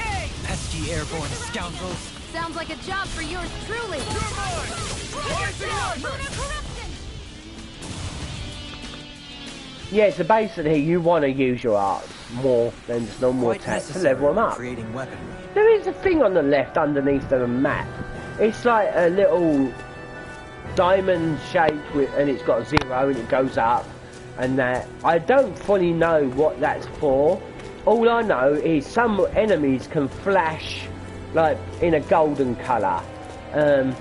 ready! Pesky airborne scoundrels. Sounds like a job for yours truly. Yeah, so basically you want to use your arts more than just normal attacks to level them up. Creating weaponry. There is a thing on the left underneath the map. It's like a little diamond shaped with, and it's got a 0 and it goes up and that. I don't fully know what that's for. All I know is some enemies can flash like in a golden colour, and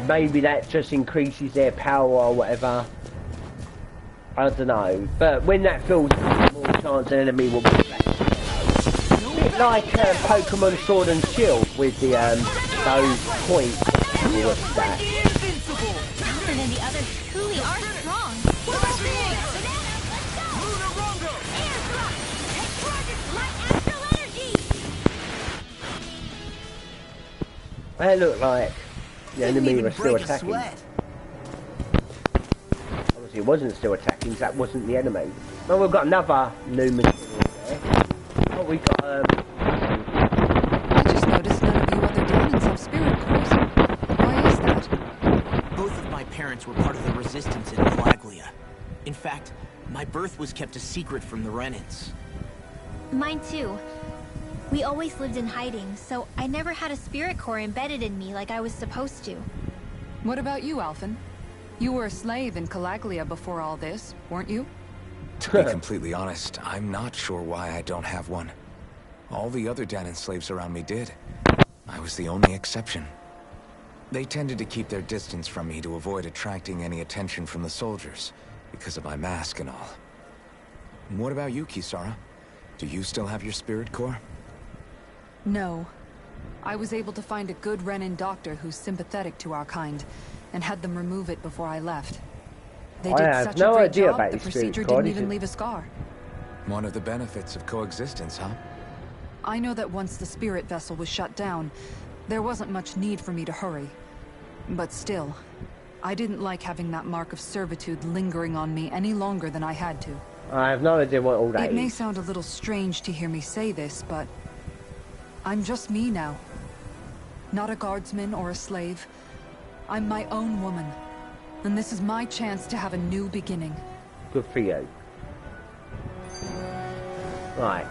maybe that just increases their power or whatever. I don't know, but when that fills up, more chance an enemy will be flashed. A bit like Pokemon Sword and Shield with the those points. What's that? Alvin and the others truly are strong. They look like the enemy was still attacking. Obviously it wasn't still attacking, that wasn't the enemy. Well, we've got another new material there. Oh, we got I just noticed none of you other demons have spirit cores. Why is that? Both of my parents were part of the resistance in Flaglia. In fact, My birth was kept a secret from the Renans. Mine too. We always lived in hiding, so I never had a spirit core embedded in me like I was supposed to. What about you, Alphen? You were a slave in Calaglia before all this, weren't you? To be completely honest, I'm not sure why I don't have one. All the other Danon slaves around me did. I was the only exception. They tended to keep their distance from me to avoid attracting any attention from the soldiers, because of my mask and all. What about you, Kisara? Do you still have your spirit core? No. I was able to find a good Renan doctor who's sympathetic to our kind, and had them remove it before I left. They did have such no a great idea job, about the his spirit procedure core, didn't is even it? leave a scar. One of the benefits of coexistence, huh? I know that once the spirit vessel was shut down, there wasn't much need for me to hurry. But still, I didn't like having that mark of servitude lingering on me any longer than I had to. I have no idea what all that It may is. sound a little strange to hear me say this, but I'm just me now. Not a guardsman or a slave. I'm my own woman. And this is my chance to have a new beginning. Good for you. Right.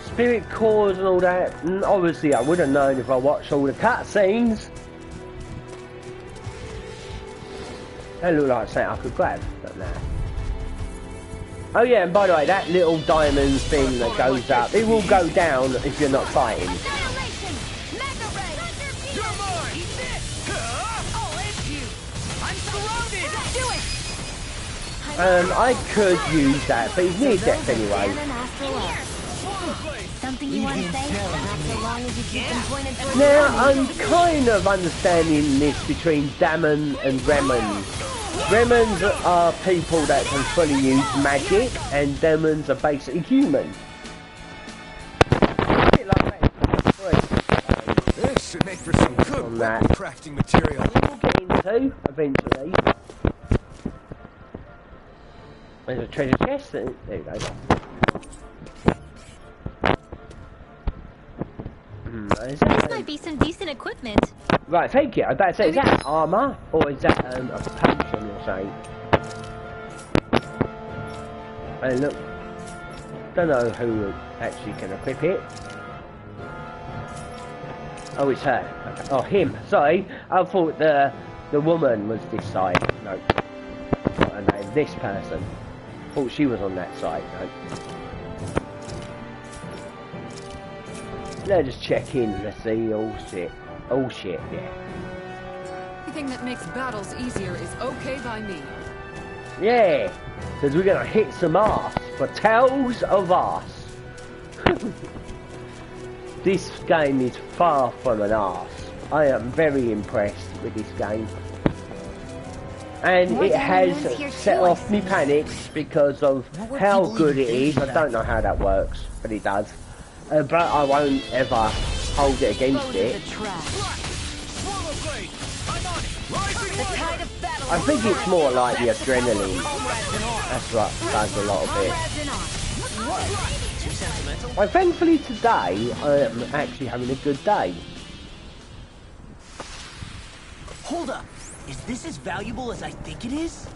Spirit cores and all that. And obviously, I would have known if I watched all the cutscenes. They look like something I could grab, but no. Oh yeah, and by the way, that little diamond thing that goes up, it will go down if you're not fighting. I could use that, but he's near death anyway. Something you want to say? Not so long as you keep them pointed towards Now, I'm kind of understanding this between Damon and Remons. Remons are people that can fully use magic, and Demons are basically human. This should make for some good weapon crafting material. We'll get into eventually. There's a treasure chest. There you go. This might be some decent equipment. Right, thank you. I was about to say, is that armour or is that a potion or something? Hey, look. Don't know who actually can equip it. Oh, it's her. Okay. Oh, him. Sorry, I thought the woman was this side. No. And this person. Thought she was on that side. No. Let's just check in. Let's see. Oh shit. Oh shit. Yeah. Anything that makes battles easier is okay by me. Yeah. Because we're gonna hit some ass for tales of ass. This game is far from an arse. I am very impressed with this game. And it has set off me panics because of how good it is. I don't know how that works, but it does. But I won't ever hold it against it. I think it's more like the adrenaline. That's what does a lot of it. Well, thankfully today, I am actually having a good day. Hold up. Is this as valuable as I think it is?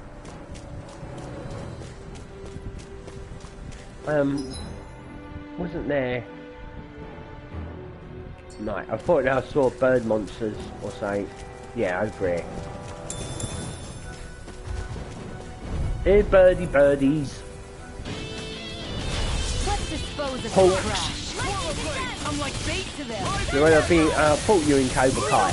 Wasn't there... No, I thought I saw bird monsters or something. Yeah, over here. Here, birdies. Let's dispose of Halt. the trash. I'm like bait to them. You want to be... I thought you were in Cobra Kai.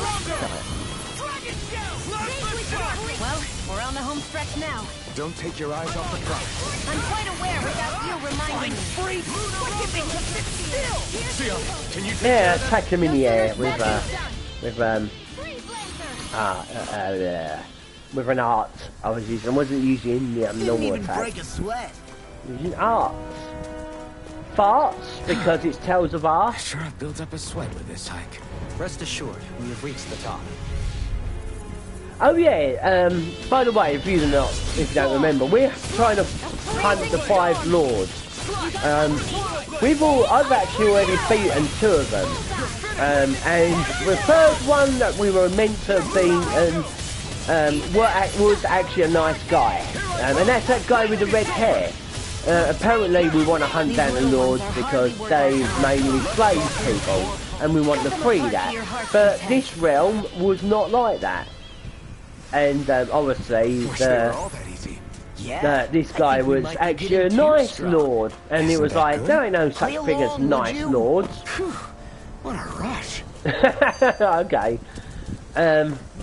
Well, we're on the home stretch now. Don't take your eyes off the prize. I'm quite aware without you reminding me. Yeah, attack him in the air with an art I was using. I wasn't using the normal attack. Break a sweat. Using arts. Farts, because it's tales of arse. Sure, I've built up a sweat with this hike. Rest assured, we have reached the top. Oh yeah, by the way, if you don't remember, we're trying to hunt the 5 lords. I've actually already beaten 2 of them. And the third one that we were meant to have beaten was actually a nice guy, and that's that guy with the red hair. Apparently we want to hunt down the lords because they mainly slave people, and we want to free that. But this realm was not like that, and obviously this guy was actually a nice lord, and it was like, there ain't no such thing as nice lords. What a rush. Okay.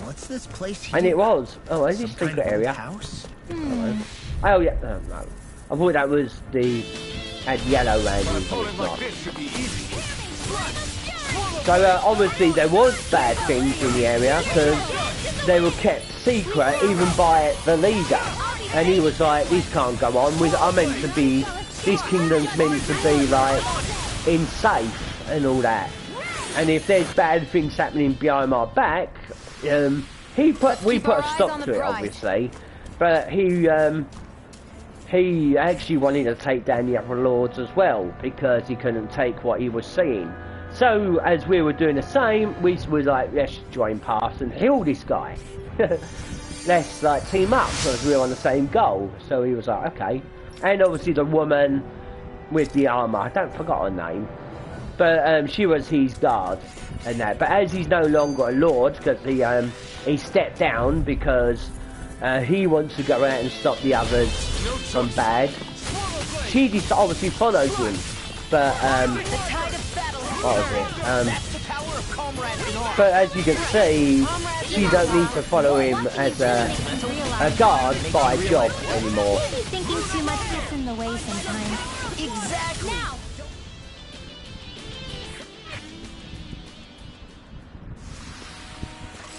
What's this place here? And it was. Oh, is this secret area? House? Oh yeah. Oh, no. I thought that was the yellow landing, but it's not. So obviously there was bad things in the area because they were kept secret even by the leader, and he was like, "This can't go on. I'm meant to be. This kingdom's meant to be like in safe and all that. And if there's bad things happening behind my back, we put a stop to it, obviously. But he actually wanted to take down the other lords as well because he couldn't take what he was seeing. So as we were doing the same, we were like, let's join paths and heal this guy. Let's like team up because we were on the same goal. So he was like, okay. And obviously the woman with the armor, I forgot her name. But she was his guard and that. But as he's no longer a lord, because he stepped down because he wants to go out and stop the others from bad. She just obviously follows him, but what was it? But as you can see, she don't need to follow him as a guard by job anymore. Maybe thinking too much gets in the way sometimes. Exactly. Now.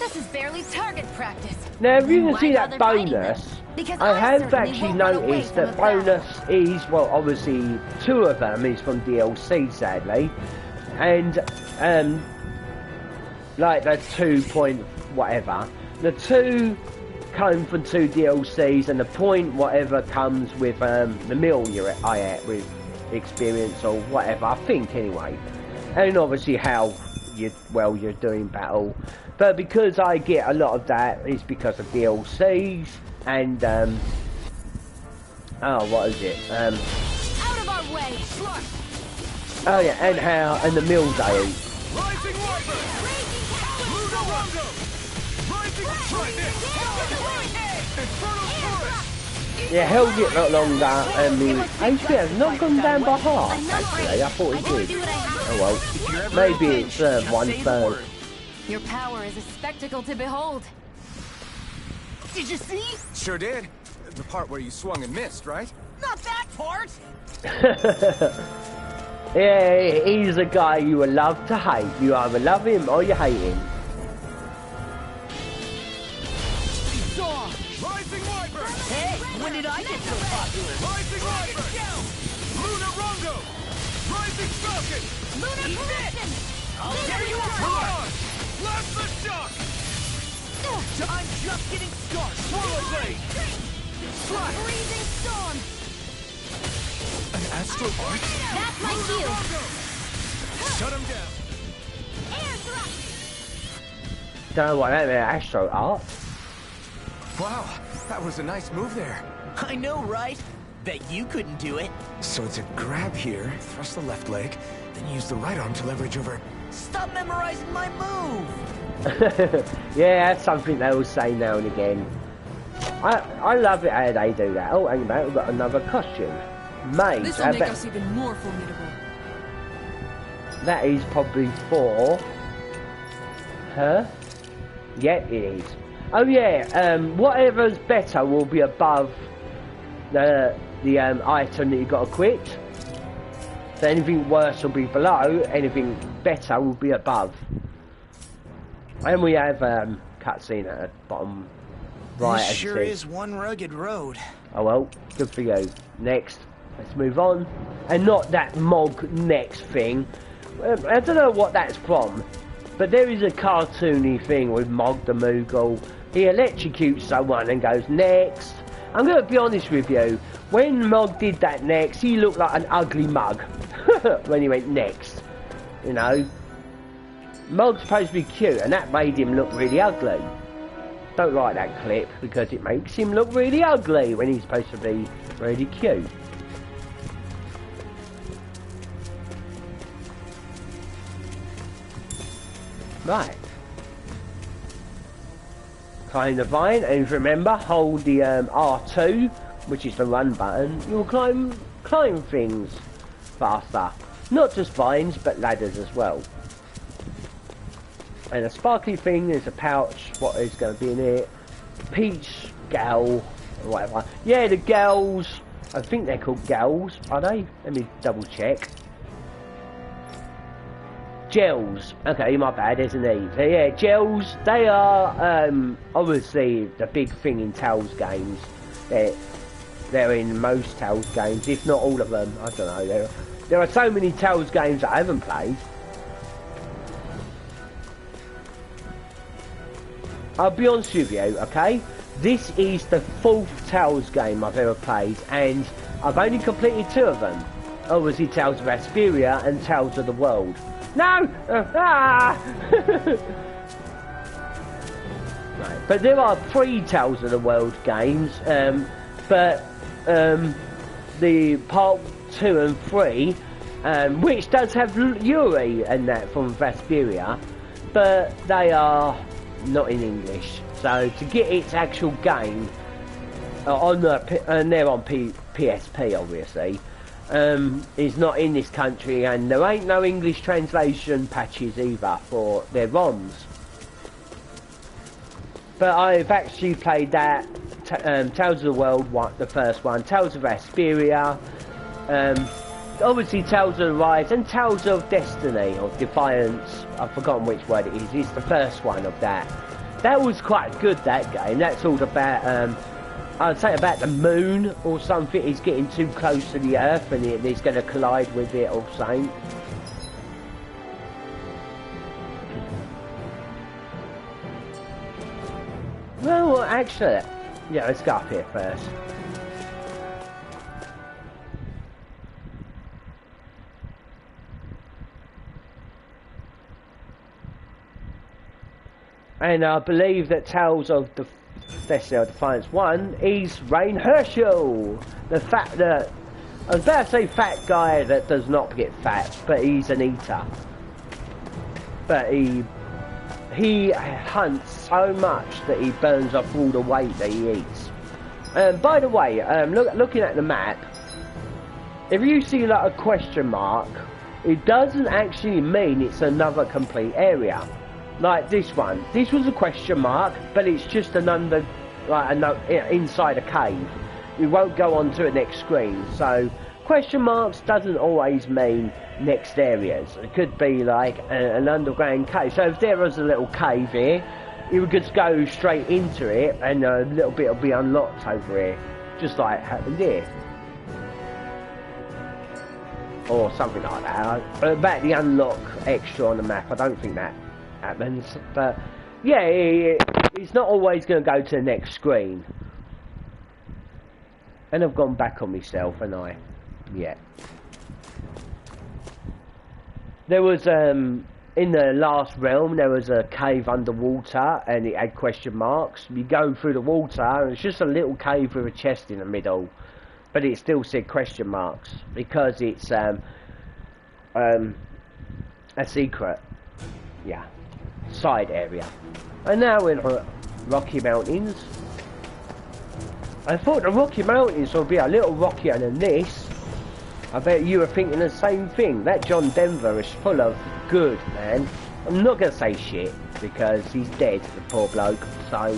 This is barely target practice. Now, if you can see that bonus, I have actually noticed that bonus is, well, obviously 2 of them is from DLC, sadly, and like the 2 point whatever, the 2 come from 2 DLCs, and the point whatever comes with the meal I ate with experience or whatever, I think anyway, and obviously how you're doing battle. But because I get a lot of that, it's because of DLCs and oh, what is it? Out of our way. Oh yeah, and the meals I eat. Yeah, held it not longer, and the HP has not gone down by half. Actually, I thought it did. Oh well, maybe it's 1/3. Your power is a spectacle to behold. Did you see? Sure did. The part where you swung and missed, right? Not that part. Yeah, he's a guy you will love to hate. You either love him or you hate him. Hey, when did I get so popular? Rising Viper! Luna Rongo! Rising Falcon! Lunar Collision! I'll tear you Come apart! on! Blast the shock! I'm just getting started! Swallow Blade! Freezing storm! An astral arc? That's my cue. Shut him down! Air thrust! Don't know what that meant, Astro Art. Wow, that was a nice move there. I know, right? Bet you couldn't do it. So it's a grab here, thrust the left leg, then use the right arm to leverage over. Stop memorizing my move! Yeah, that's something they will say now and again. I love it how they do that. Oh, hang about, we've got another costume. Mage. This will make us even more formidable. That is probably for her. Yeah, it is. Oh yeah, whatever's better will be above the item that you got equipped. So anything worse will be below, anything better will be above. And we have cutscene at the bottom right. This sure is one rugged road. Oh well, good for you. Next, let's move on. And not that Mog next thing. I don't know what that's from, but there is a cartoony thing with Mog the Moogle. He electrocutes someone and goes next. I'm going to be honest with you. When Mog did that next, he looked like an ugly mug. When he went next, you know. Mog's supposed to be cute, and that made him look really ugly. Don't like that clip because it makes him look really ugly when he's supposed to be really cute. Right. Climb the vine, and remember, hold the R2, which is the run button. You'll climb things faster. Not just vines, but ladders as well. And a sparkly thing is a pouch. What is going to be in it? Peach gal, or whatever. Yeah, the gals. I think they're called gals, are they? Let me double check. Gels. Okay, my bad, there's an E. So yeah, gels, they are obviously the big thing in Tales games. They're in most Tales games, if not all of them. I don't know. There are so many Tales games that I haven't played. I'll be honest with you, okay? This is the 4th Tales game I've ever played, and I've only completed 2 of them. Obviously Tales of Asperia and Tales of the World. No! Right. But there are 3 Tales of the World games, but the part 2 and 3, which does have Yuri and that from Vesperia, but they are not in English. So to get its actual game and they're on PSP obviously. Is not in this country, and there ain't no English translation patches either for their ROMs. But I've actually played that Tales of the World the first one, Tales of Asperia, obviously Tales of the Rise, and Tales of Destiny or Defiance. I've forgotten which word it is. It's the first one of that. That was quite good, that game. That's all about I'd say about the moon or something. Is getting too close to the Earth and it's going to collide with it or something. Well, actually, yeah, let's go up here first. And I believe that Tales of the Defiance 1 is Rain Herschel, I was about to say fat guy that does not get fat, but he's an eater. But he hunts so much that he burns off all the weight that he eats. By the way, looking at the map, if you see like a question mark, it doesn't actually mean it's another complete area. Like this one. This was a question mark, but it's just inside a cave. It won't go on to the next screen. So question marks doesn't always mean next areas. It could be like an underground cave. So if there was a little cave here, you would just go straight into it, and a little bit will be unlocked over here, just like it happened here. Or something like that. About the unlock extra on the map, I don't think that happens, but yeah, it's not always going to go to the next screen. And I've gone back on myself, and yeah. There was in the last realm there was a cave underwater, and it had question marks. You go through the water, and it's just a little cave with a chest in the middle, but it still said question marks because it's a secret. Yeah. Side area. And now we're in Rocky Mountains. I thought the Rocky Mountains would be a little rockier than this. I bet you were thinking the same thing. That John Denver is full of good, man. I'm not going to say shit because he's dead, the poor bloke. So,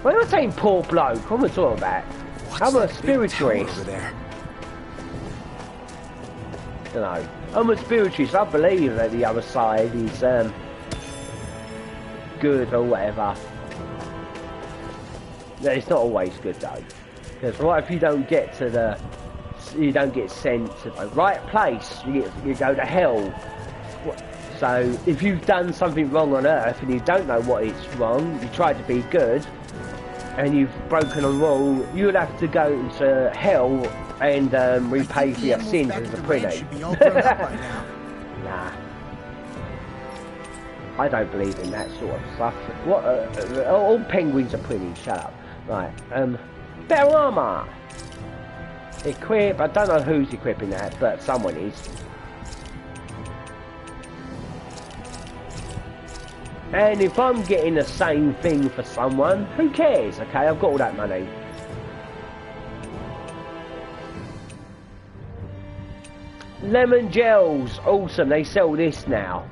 when I'm saying poor bloke, what am I talking about? I'm a spiritualist. Over there? I don't know. I'm a spiritualist. I believe that the other side is good or whatever. It's not always good though, because what if you don't get to you don't get sent to the right place, you go to hell. So if you've done something wrong on Earth and you don't know what it's wrong, you try to be good and you've broken a rule, you'll have to go to hell and repay for your sins as a pretty. Nah. I don't believe in that sort of stuff. What? All penguins are pretty. Shut up. Right. Better armor. Equip. I don't know who's equipping that, but someone is. And if I'm getting the same thing for someone, who cares? Okay, I've got all that money. Lemon gels, awesome. They sell this now.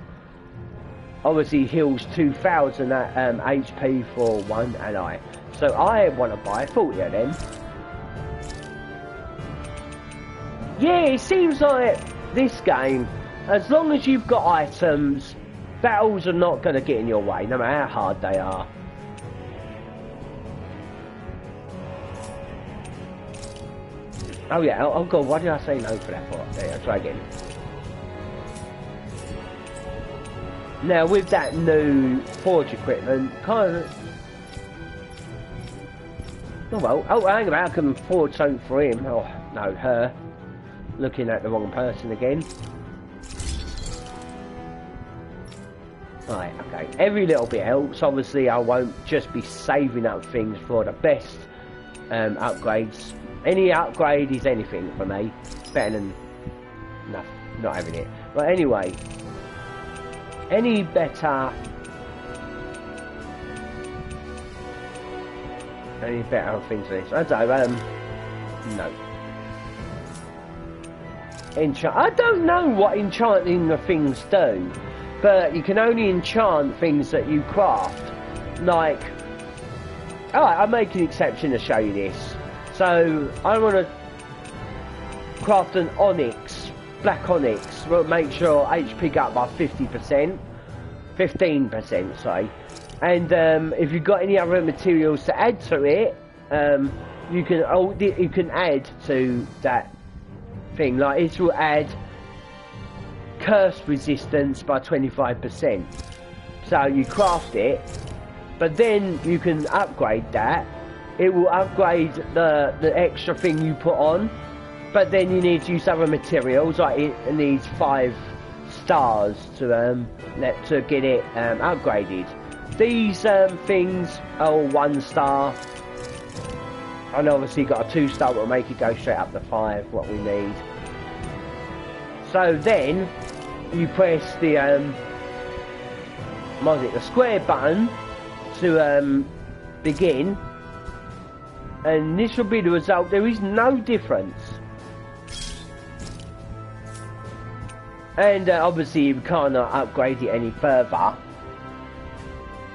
Obviously heals 2,000 HP for one ally. So I want to buy 40 of them. Yeah, it seems like this game, as long as you've got items, battles are not going to get in your way, no matter how hard they are. Oh yeah, oh god, why did I say no for that part? There, I'll try again. Now with that new forge equipment, kind of... Oh well, oh hang about, I can forge something for him. Oh, no, her. Looking at the wrong person again. Right, okay. Every little bit helps. Obviously, I won't just be saving up things for the best upgrades. Any upgrade is anything for me. Better than not having it. But anyway, any better things for this? I don't know. No. I don't know what enchanting the things do. But you can only enchant things that you craft. Like, alright, I'll make an exception to show you this. So, I want to craft an onyx, black onyx, will make sure HP go up by 50%, 15%, sorry. And if you've got any other materials to add to it, you can add to that thing. Like, it will add curse resistance by 25%. So you craft it, but then you can upgrade that. It will upgrade the extra thing you put on, but then you need to use other materials. Like it needs 5 stars to get it upgraded. These things are all 1 star, and obviously got a 2 star that will make it go straight up to 5. What we need. So then you press the the square button to begin, and this will be the result. There is no difference, and obviously you cannot upgrade it any further.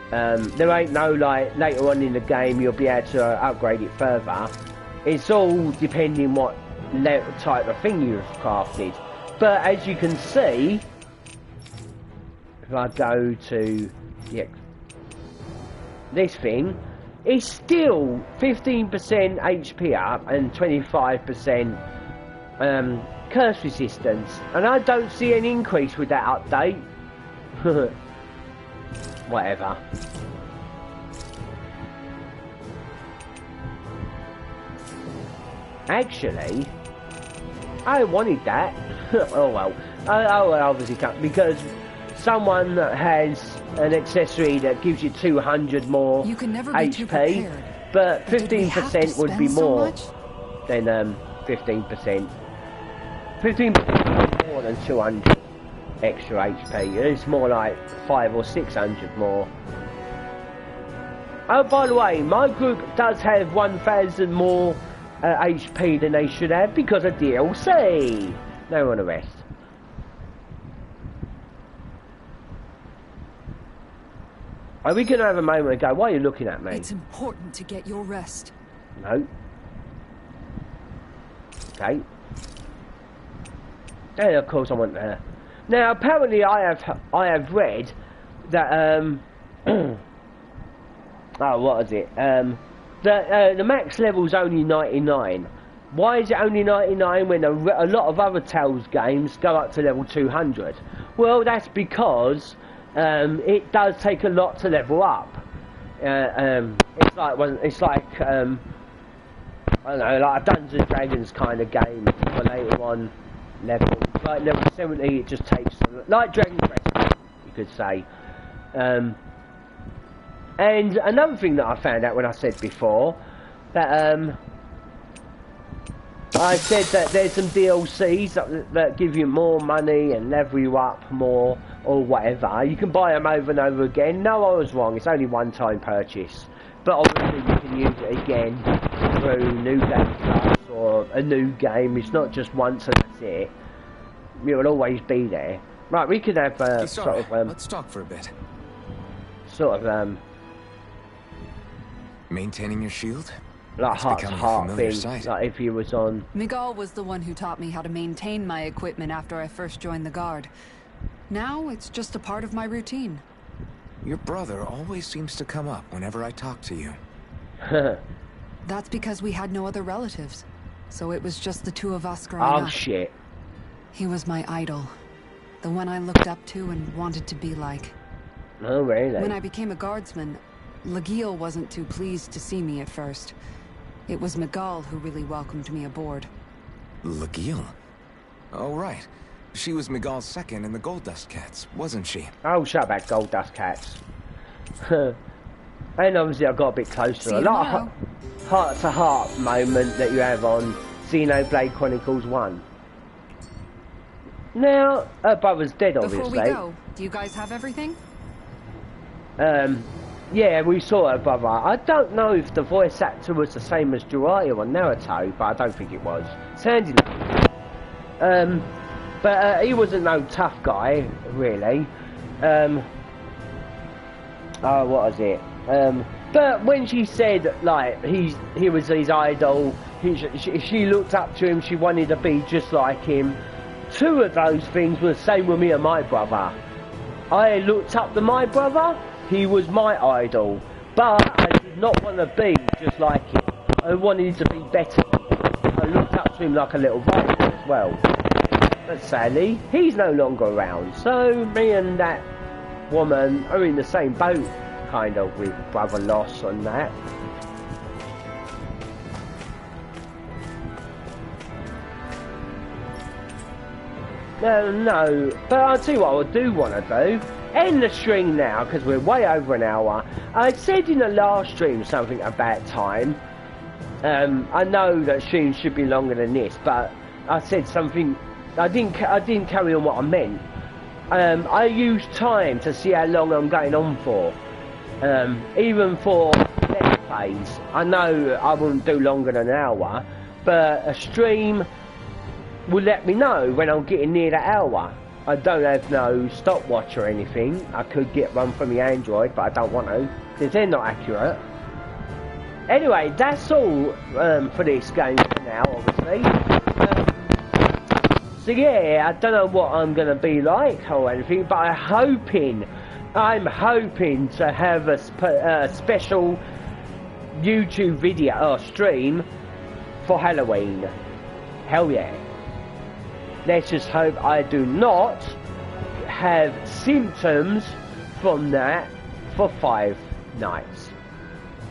There ain't no like later on in the game you'll be able to upgrade it further. It's all depending what type of thing you've crafted. But as you can see, if I go to this thing, it's still 15% HP up and 25% curse resistance, and I don't see an increase with that update. Whatever. Actually, I wanted that. Oh well. I obviously can't, because someone has an accessory that gives you 200 more you can never be too HP, prepared. but 15% would be more than 15%. 15% more than 200 extra HP. It's more like 500 or 600 more. Oh, by the way, my group does have 1,000 more HP than they should have because of DLC. No one arrest. Are we going to have a moment and go, why are you looking at me? It's important to get your rest. No. Okay. And of course I want there. Now apparently I have read that oh, what is it? That the max level's only 99. Why is it only 99 when a lot of other Tales games go up to level 200? Well, that's because it does take a lot to level up. It's like I don't know, like a Dungeons and Dragons kind of game for later on level. Like level 70, it just takes like Dragon Quest, you could say. And another thing that I found out when I said before, that I said that there's some DLCs that give you more money and level you up more or whatever. You can buy them over and over again. No, I was wrong. It's only one-time purchase. But obviously you can use it again through New Game Plus or a new game. It's not just once and that's it. It will always be there. Right, we could have sort of... let's talk for a bit. Sort of... maintaining your shield? like heart-to-heart thing, sight. like if you was on... Miguel was the one who taught me how to maintain my equipment after I first joined the Guard. Now, it's just a part of my routine. Your brother always seems to come up whenever I talk to you. That's because we had no other relatives. So it was just the two of us growing up. Oh, shit. He was my idol. The one I looked up to and wanted to be like. Oh, really? When I became a guardsman, Lagiel wasn't too pleased to see me at first. It was Miguel who really welcomed me aboard. Lagiel? Oh, right. She was Miguel's second in the Gold Dust Cats, wasn't she? Oh, shut back, Gold Dust Cats. And obviously I got a bit closer. See A lot of heart-to-heart moment that you have on Xenoblade Chronicles 1. Now, her brother's dead, obviously. Before we go, do you guys have everything? Yeah, we saw her brother. I don't know if the voice actor was the same as Jiraiya on Naruto, but I don't think it was. Sounded like it. But he wasn't no tough guy, really. Oh, what was it? But when she said, like, he was his idol, she looked up to him, she wanted to be just like him. Two of those things were the same with me and my brother. I looked up to my brother, he was my idol, but I did not want to be just like him. I wanted to be better. I looked up to him like a little rival as well. But sadly, he's no longer around, so me and that woman are in the same boat, kind of, with brother loss on that. No, but I'll tell you what I do want to do. End the stream now, because we're way over an hour. I said in the last stream something about time. I know that streams should be longer than this, but I said something... I didn't carry on what I meant. I use time to see how long I'm going on for. Even for let's plays, I know I wouldn't do longer than an hour, but a stream will let me know when I'm getting near the hour. I don't have no stopwatch or anything. I could get one from the Android, but I don't want to, because they're not accurate. Anyway, that's all for this game for now, obviously. So yeah, I don't know what I'm going to be like or anything, but I'm hoping to have a special YouTube video or stream for Halloween. Hell yeah. Let's just hope I do not have symptoms from that for 5 nights.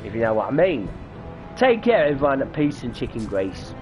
If you know what I mean. Take care everyone, peace and chicken grease.